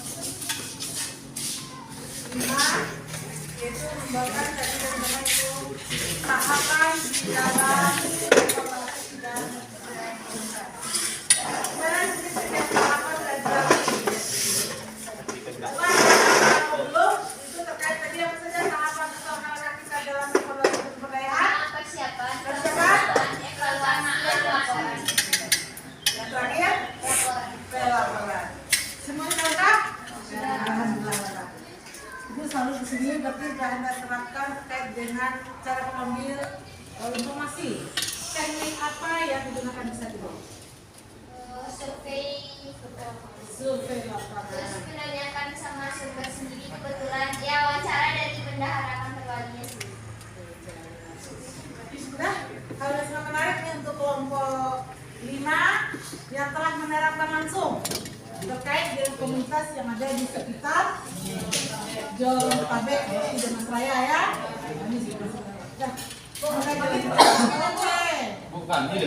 5, yaitu membawakan tadi bagaimana itu tahapan dalam evaluasi dan sekarang kita tahapan belajar. Belum itu terkait tadi apa saja tahapan keseluruhan kita dalam evaluasi pemberdayaan. Persiapan, Evaluasi dan laporan. Yang terakhir pelaporan. Semuanya lengkap? Alhamdulillah lengkap. Itu selalu di sini berarti sudah Anda terapkan terkait dengan cara mengambil informasi. Teknik apa yang digunakan bisa dulu? survei, Survei lapangan. terus menanyakan sama sumber sendiri, kebetulan ya wawancara dari bendahara kantor walinya sendiri. Sudah, kalau sudah menarik nih untuk kelompok 5 yang telah menerapkan langsung terkait dengan komunitas yang ada di sekitar Jabodetabek di Jalan Raya ya. Ini sudah. Mulai dari Bukan, ini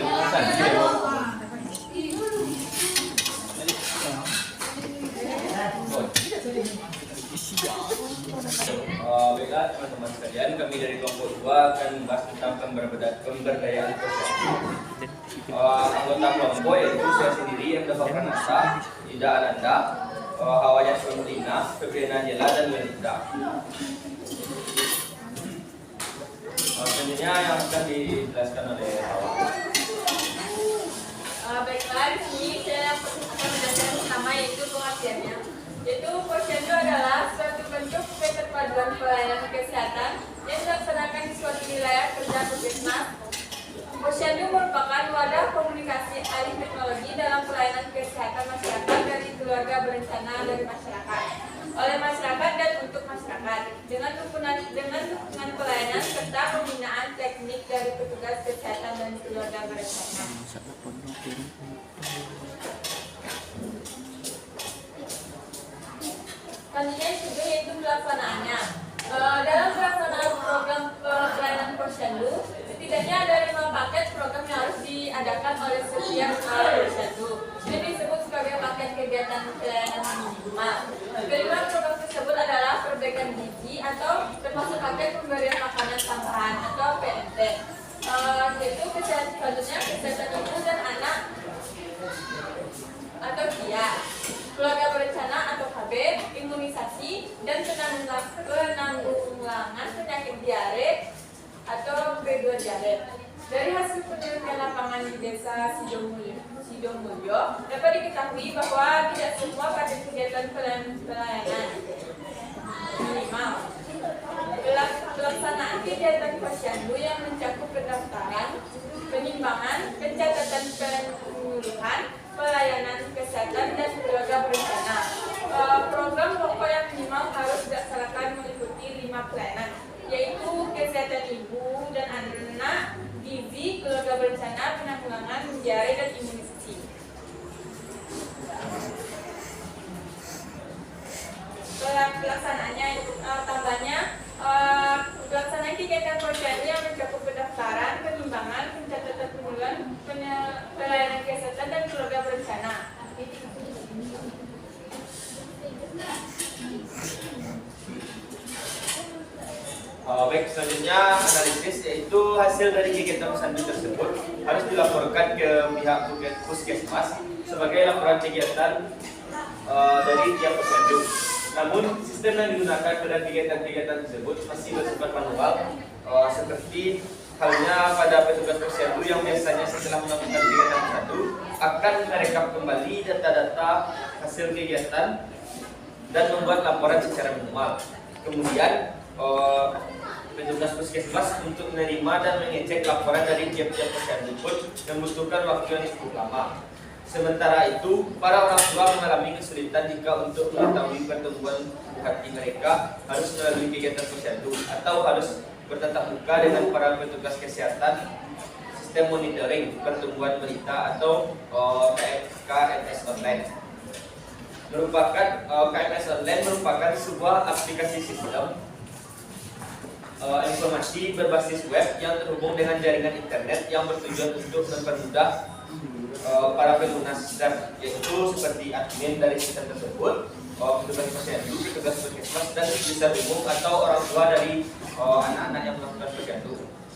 baiklah teman-teman sekalian, kami dari kelompok 2 akan membahas tentang pemberdayaan sosial. Anggota kelompok yaitu saya sendiri yang mendapatkan asa, Ida Ananda, Hawaya Sulina, Febriana Jela dan Melita. Selanjutnya yang akan dijelaskan oleh Hawa. Baiklah, di sini saya akan menjelaskan pertama yaitu pengertiannya. Yaitu posyandu adalah suatu bentuk keterpaduan pelayanan kesehatan yang dilaksanakan di suatu wilayah kerja puskesmas. Posyandu merupakan wadah komunikasi alih teknologi dalam pelayanan kesehatan masyarakat dari keluarga berencana dari masyarakat, oleh masyarakat dan untuk masyarakat, dengan dukungan pelayanan serta pembinaan teknik dari petugas kesehatan dan keluarga berencana. Selanjutnya juga yaitu pelaksanaannya. Dalam pelaksanaan program pelayanan posyandu, setidaknya ada 5 paket program yang harus diadakan oleh setiap posyandu. Ini disebut sebagai paket kegiatan pelayanan minimal. Kelima program tersebut adalah perbaikan gizi atau termasuk paket pemberian makanan tambahan atau PMT. Yaitu selanjutnya kesehatan ibu dan anak atau KIA, keluarga berencana atau KB, imunisasi dan penanggulangan penyakit diare atau B2 diare. Dari hasil penelitian lapangan di desa Sidomulyo dapat diketahui bahwa tidak semua paket kegiatan pelayanan minimal. Pelaksanaan kegiatan posyandu yang mencakup pendaftaran, penimbangan, pencatatan penyuluhan, pelayanan kesehatan dan keluarga berencana. Program pokok yang minimal harus dilaksanakan meliputi 5 pelayanan, yaitu kesehatan Baik, selanjutnya analisis, yaitu hasil dari kegiatan posyandu tersebut harus dilaporkan ke pihak puskesmas sebagai laporan kegiatan dari tiap posyandu. Namun sistem yang digunakan pada kegiatan-kegiatan tersebut masih bersifat manual, seperti halnya pada petugas posyandu yang biasanya setelah melakukan kegiatan posyandu akan merekap kembali data-data hasil kegiatan dan membuat laporan secara manual. Kemudian petugas puskesmas untuk menerima dan mengecek laporan dari tiap-tiap posyandu pun membutuhkan waktu yang cukup lama. Sementara itu, para orang tua mengalami kesulitan jika untuk mengetahui pertumbuhan hati mereka harus melalui kegiatan posyandu atau harus bertatap muka dengan para petugas kesehatan sistem monitoring pertumbuhan balita atau KMS online. KMS online merupakan sebuah aplikasi sistem informasi berbasis web yang terhubung dengan jaringan internet yang bertujuan untuk mempermudah para pengguna sistem, yaitu seperti admin dari sistem tersebut, petugas posyandu, petugas puskesmas, dan user umum atau orang tua dari anak-anak yang melakukan posyandu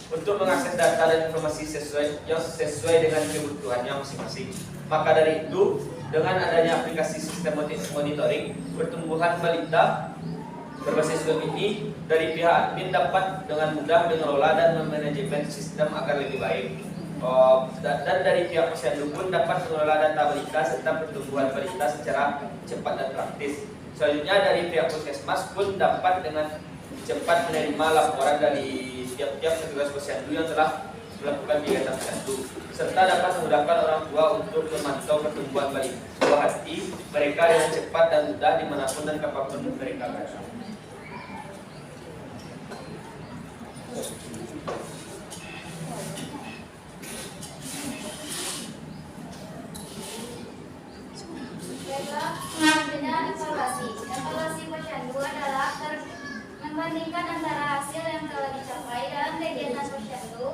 untuk mengakses data dan informasi sesuai dengan kebutuhannya masing-masing. Maka dari itu, dengan adanya aplikasi sistem monitoring pertumbuhan balita berbasis web ini, dari pihak admin dapat dengan mudah mengelola dan memanajemen sistem agar lebih baik. Dan dari pihak posyandu pun dapat mengelola data balita serta pertumbuhan balita secara cepat dan praktis. Selanjutnya dari pihak puskesmas pun dapat dengan cepat menerima laporan dari tiap-tiap petugas posyandu yang telah melakukan kegiatan posyandu, serta dapat memudahkan orang tua untuk memantau pertumbuhan buah hati mereka dengan cepat dan mudah dimanapun dan kapanpun mereka berada. Dengan evaluasi posyandu adalah membandingkan antara hasil yang telah dicapai dalam kegiatan posyandu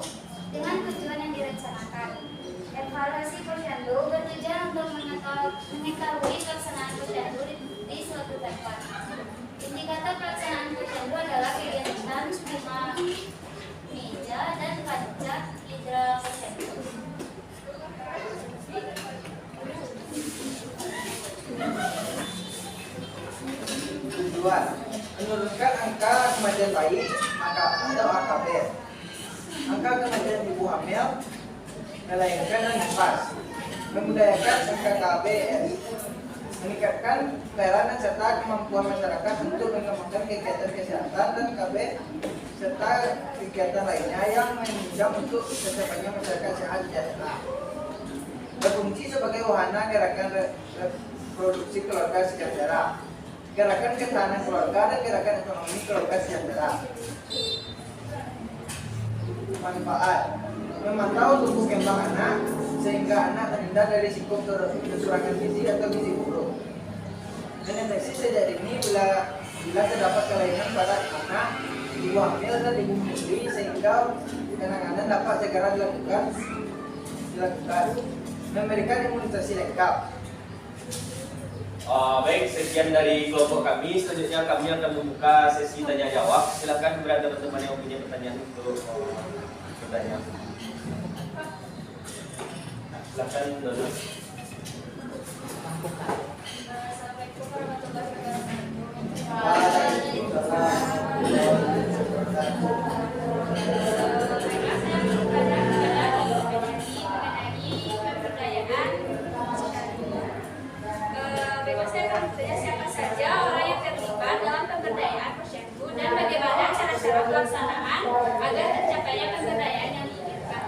dengan tujuan yang direncanakan. Evaluasi posyandu bertujuan untuk mengetahui pelaksanaan posyandu di suatu tempat. Indikator pelaksanaan posyandu adalah kegiatan skema meja dan kaca indra posyandu. Tujuan menurunkan angka kematian bayi atau AKB, angka kematian ibu hamil, melahirkan dan nifas, membudayakan SKKB, meningkatkan pelayanan serta kemampuan masyarakat untuk mengembangkan kegiatan kesehatan dan KB serta kegiatan lainnya yang menunjang untuk tercapainya masyarakat sehat sejahtera. Berfungsi sebagai wahana gerakan reproduksi keluarga sejahtera, gerakan ketahanan keluarga, dan gerakan ekonomi keluarga sejahtera. Manfaat: memantau tumbuh kembang anak sehingga anak terhindar dari risiko kekurangan gizi atau gizi buruk. Mendeteksi sejak dini bila terdapat kelainan pada anak, ibu hamil dan ibu menyusui sehingga penanganan dapat segera dilakukan. Memberikan imunisasi lengkap. Baik, sekian dari kelompok kami. Selanjutnya kami akan membuka sesi tanya jawab. Silakan kepada teman-teman yang punya pertanyaan untuk bertanya. Silakan dulu. Assalamualaikum warahmatullahi siapa saja orang yang terlibat dalam pemberdayaan posyandu dan bagaimana cara-cara pelaksanaan agar tercapainya pemberdayaan yang diinginkan.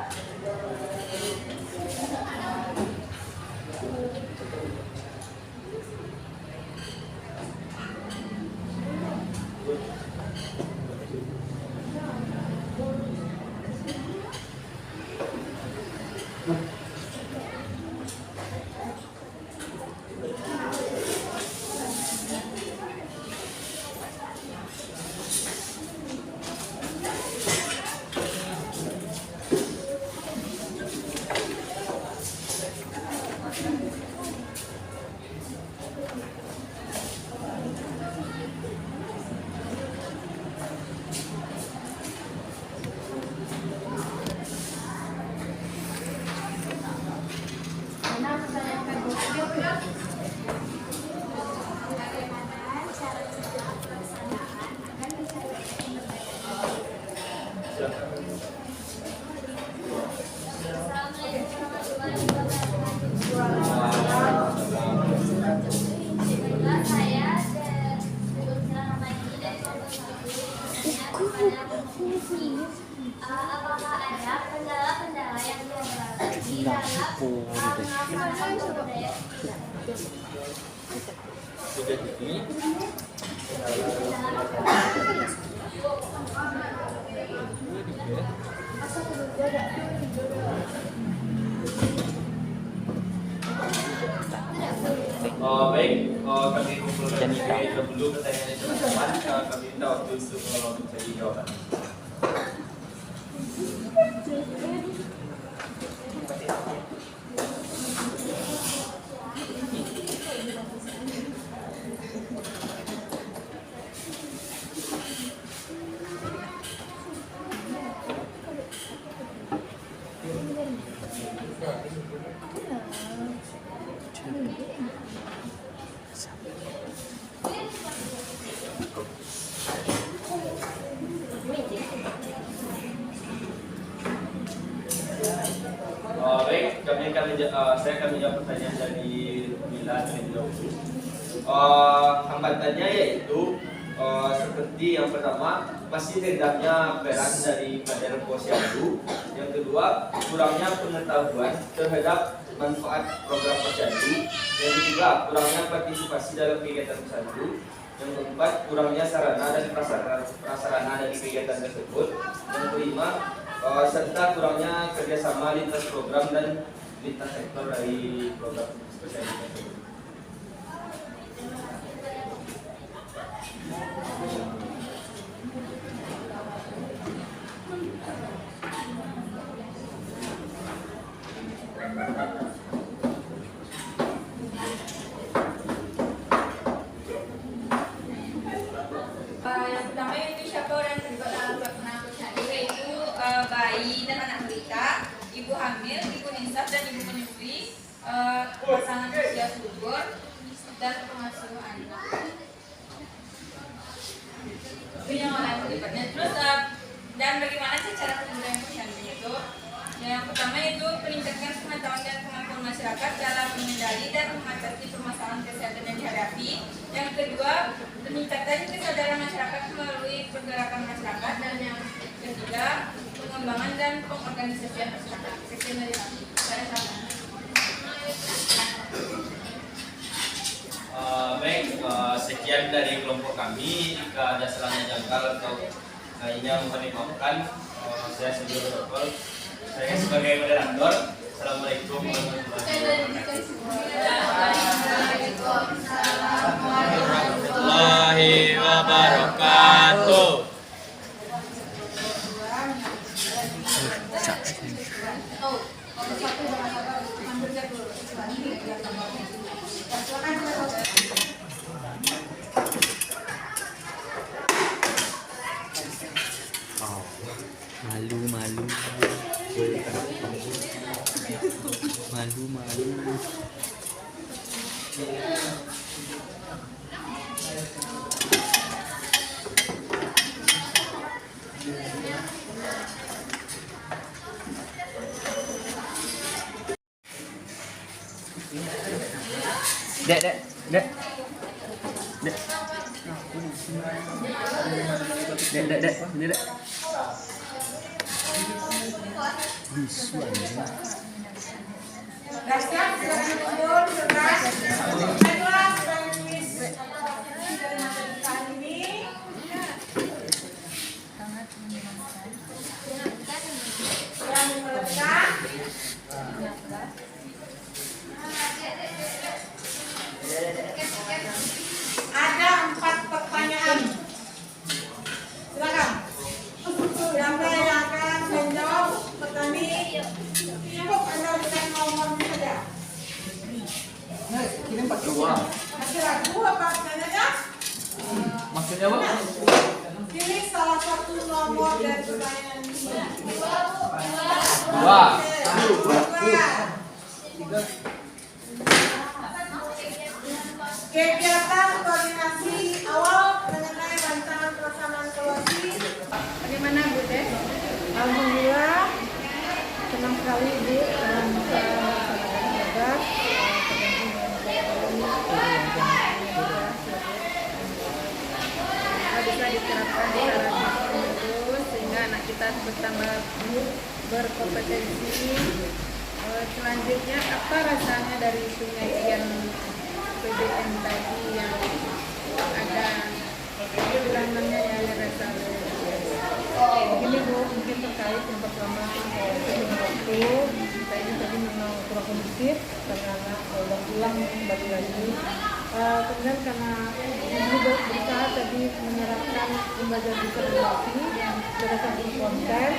Silakan. Saya selama ini dari kelompok satu bertanya kepada komisi, apakah ada kendala-kendala yang dihadapi di dalam pengawasan sumber daya Baik, kami kumpulkan dulu pertanyaan yang teman-teman. Kami minta waktu untuk mencari jawaban. Baik, saya akan menjawab pertanyaan dari Bila terlebih dahulu. Hambatannya yaitu seperti yang pertama, masih rendahnya peran dari Kader Posyandu. Yang kedua, kurangnya pengetahuan terhadap manfaat program Posyandu. Yang ketiga, kurangnya partisipasi dalam kegiatan Posyandu. Yang keempat, kurangnya sarana dan prasarana dari kegiatan tersebut. Yang kelima, serta kurangnya kerjasama lintas program dan lintas sektor dari program Posyandu tersebut. Yang pertama yaitu siapa orang yang terlibat dalam pelaksanaan posyandu, yaitu bayi dan anak balita, ibu hamil, ibu nisab dan ibu menyusui, pasangan usia subur dan pengasuh anak. Itu yang orang terlibatnya. Terus dan bagaimana sih cara pemberdayaan posyandu itu? Yang pertama yaitu meningkatkan pengetahuan dan kemampuan masyarakat dalam mengendali dan mengatasi permasalahan kesehatan yang dihadapi. Yang kedua, peningkatan kesadaran masyarakat melalui pergerakan masyarakat. Dan yang ketiga, pengembangan dan pengorganisasian masyarakat. Sekian dari kami. Saya sama. Baik, sekian dari kelompok kami. Jika ada salahnya janggal atau lainnya mohon dimaafkan. Saya sendiri berdoa. Saya sebagai moderator. Assalamualaikum warahmatullahi wabarakatuh. Malu. Dek. Ada 4 pertanyaan. Silakan. Siapa yang akan menjawab pertanyaan? Cukup Anda berikan nomornya saja. Masih ragu apa pertanyaannya? Maksudnya apa? Pilih salah satu nomor dari pertanyaan ini. Dua. Kegiatan koordinasi awal mengenai rancangan pelaksanaan evaluasi. Bagaimana Bu Teh? sekali Bu dalam bisa melaksanakan tugas bisa diterapkan secara terus sehingga anak kita bertambah berkompetensi. Selanjutnya apa rasanya dari penyajian PBM tadi yang ada bilangnya ya rasa begini Bu, mungkin terkait yang pertama waktu kita ini tadi memang kurang kondusif karena anak udah pulang balik lagi. Kemudian karena ibu berusaha tadi menyerapkan pembelajaran disertasi berdasarkan konten,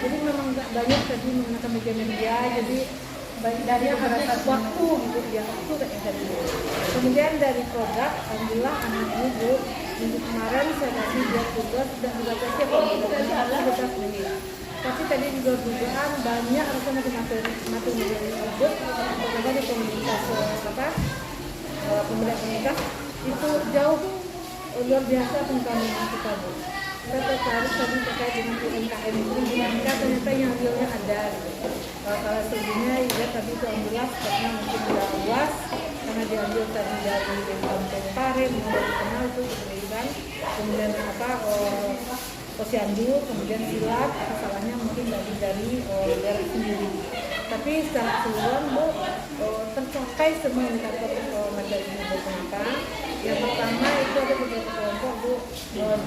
jadi memang banyak tadi menggunakan media, jadi dari berdasarkan waktu gitu ya, waktu kayak tadi. Kemudian dari produk, alhamdulillah anak ibu minggu kemarin saya kasih dia tugas dan juga siap beberapa ini. Tapi tadi juga dugaan banyak rasanya materi ibu, terutama di komunitas pembelajaran komunitas itu jauh luar biasa pengalaman kita Bu. Kita tertarik tadi terkait dengan UMKM itu dinamika ternyata yang realnya ada. Kalau sebelumnya ya tadi itu alhamdulillah karena mungkin sudah luas karena diambil tadi dari Pare, dari kenal itu diberikan, kemudian posyandu, kemudian silat, masalahnya mungkin dari daerah sendiri. Tapi secara keseluruhan Bu tercapai semua indikator materi ibu ternyata. Yang pertama itu ada beberapa kelompok Bu,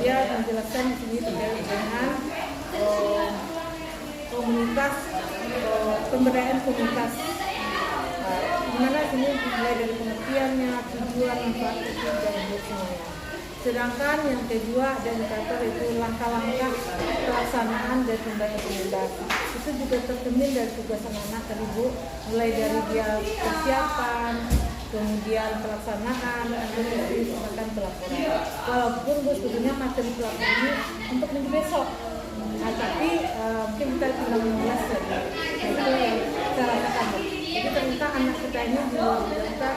dia menjelaskan di sini terkait dengan komunitas, pemberdayaan komunitas. Dimana sini mulai dari pengertiannya, tujuan, manfaat itu dan semuanya. Sedangkan yang kedua ada indikator itu langkah-langkah pelaksanaan dari pemberdayaan komunitas. Itu juga tercermin dari tugas anak-anak tadi Bu, mulai dari dia persiapan, kemudian pelaksanaan, bahkan pelaporan. Walaupun Bu sebetulnya materi pelaporan ini untuk minggu besok. Nah, tapi mungkin kita tinggal mengulas lagi. Itu yang kita rasakan. Jadi ternyata anak kita ini kita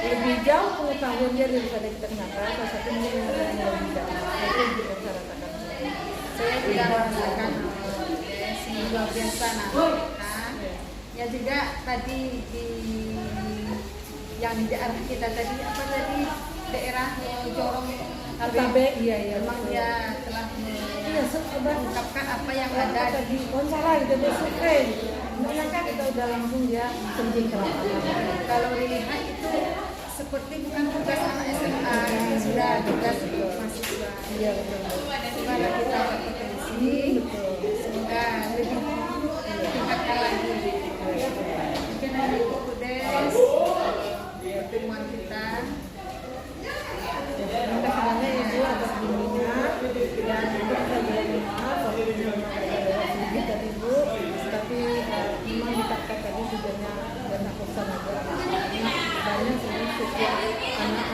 lebih jauh pengetahuan dia daripada kita kenapa. Salah satu mungkin yang lebih jauh. Itu yang kita rasakan. Saya tidak merasakan luar biasa kita. Ya juga tadi yang di daerah kita tadi apa tadi daerah Jorong Altabe, iya memang dia telah mengungkapkan apa yang ada di Gonzala gitu survei. Mereka kita udah langsung dia terjun ke lapangan. Kalau dilihat itu seperti bukan tugas anak SMA, sudah tugas mahasiswa. Iya betul. Semoga kita berpotensi, semoga lebih tingkatkan lagi. Mungkin ada Kudes pertemuan kita. Terima kasih Ibu atas bimbingan dan Ibu kita boleh maaf kalau sedikit dari Ibu, tapi memang dikatakan tadi tujuannya dan aku sama aja. Banyak setiap anak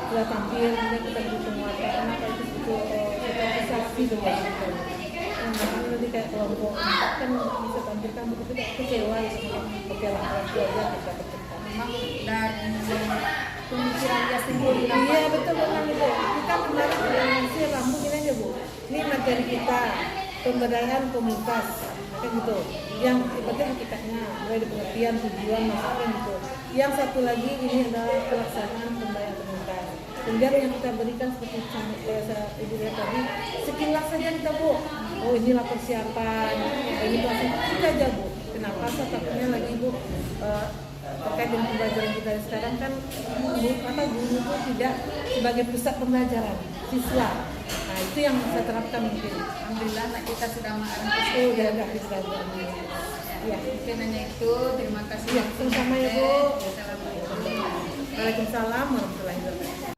sudah tampil, kemudian kita beri penguatan anak itu butuh sosialisasi dengan kita. Nah, nanti kayak kelompok kan bisa tampilkan begitu tidak kecewa gitu. Oke lah, itu aja kita pertemukan. Memang dari pemikiran dia sendiri. Iya betul memang itu. Kita kemarin ngasih rambut ini aja Bu. Ini materi kita pemberdayaan komunitas kayak gitu. Yang ibaratnya kitanya mulai dari pengertian tujuan maksudnya gitu. Yang satu lagi ini adalah pelaksanaan pemberdayaan komunitas. Kemudian yang kita berikan seperti Ibu lihat tadi sekilas saja kita Bu. Oh inilah persiapan, ini pelaksanaan kita aja Bu. Kenapa? Takutnya lagi Bu terkait dengan pembelajaran kita sekarang kan guru itu tidak sebagai pusat pembelajaran siswa. Nah itu yang saya terapkan mungkin. Alhamdulillah anak kita sudah mengarah ke Oh udah bisa. Ya mungkin hanya itu. Terima kasih. Ya sama-sama ya Bu. Assalamualaikum. Waalaikumsalam warahmatullahi wabarakatuh.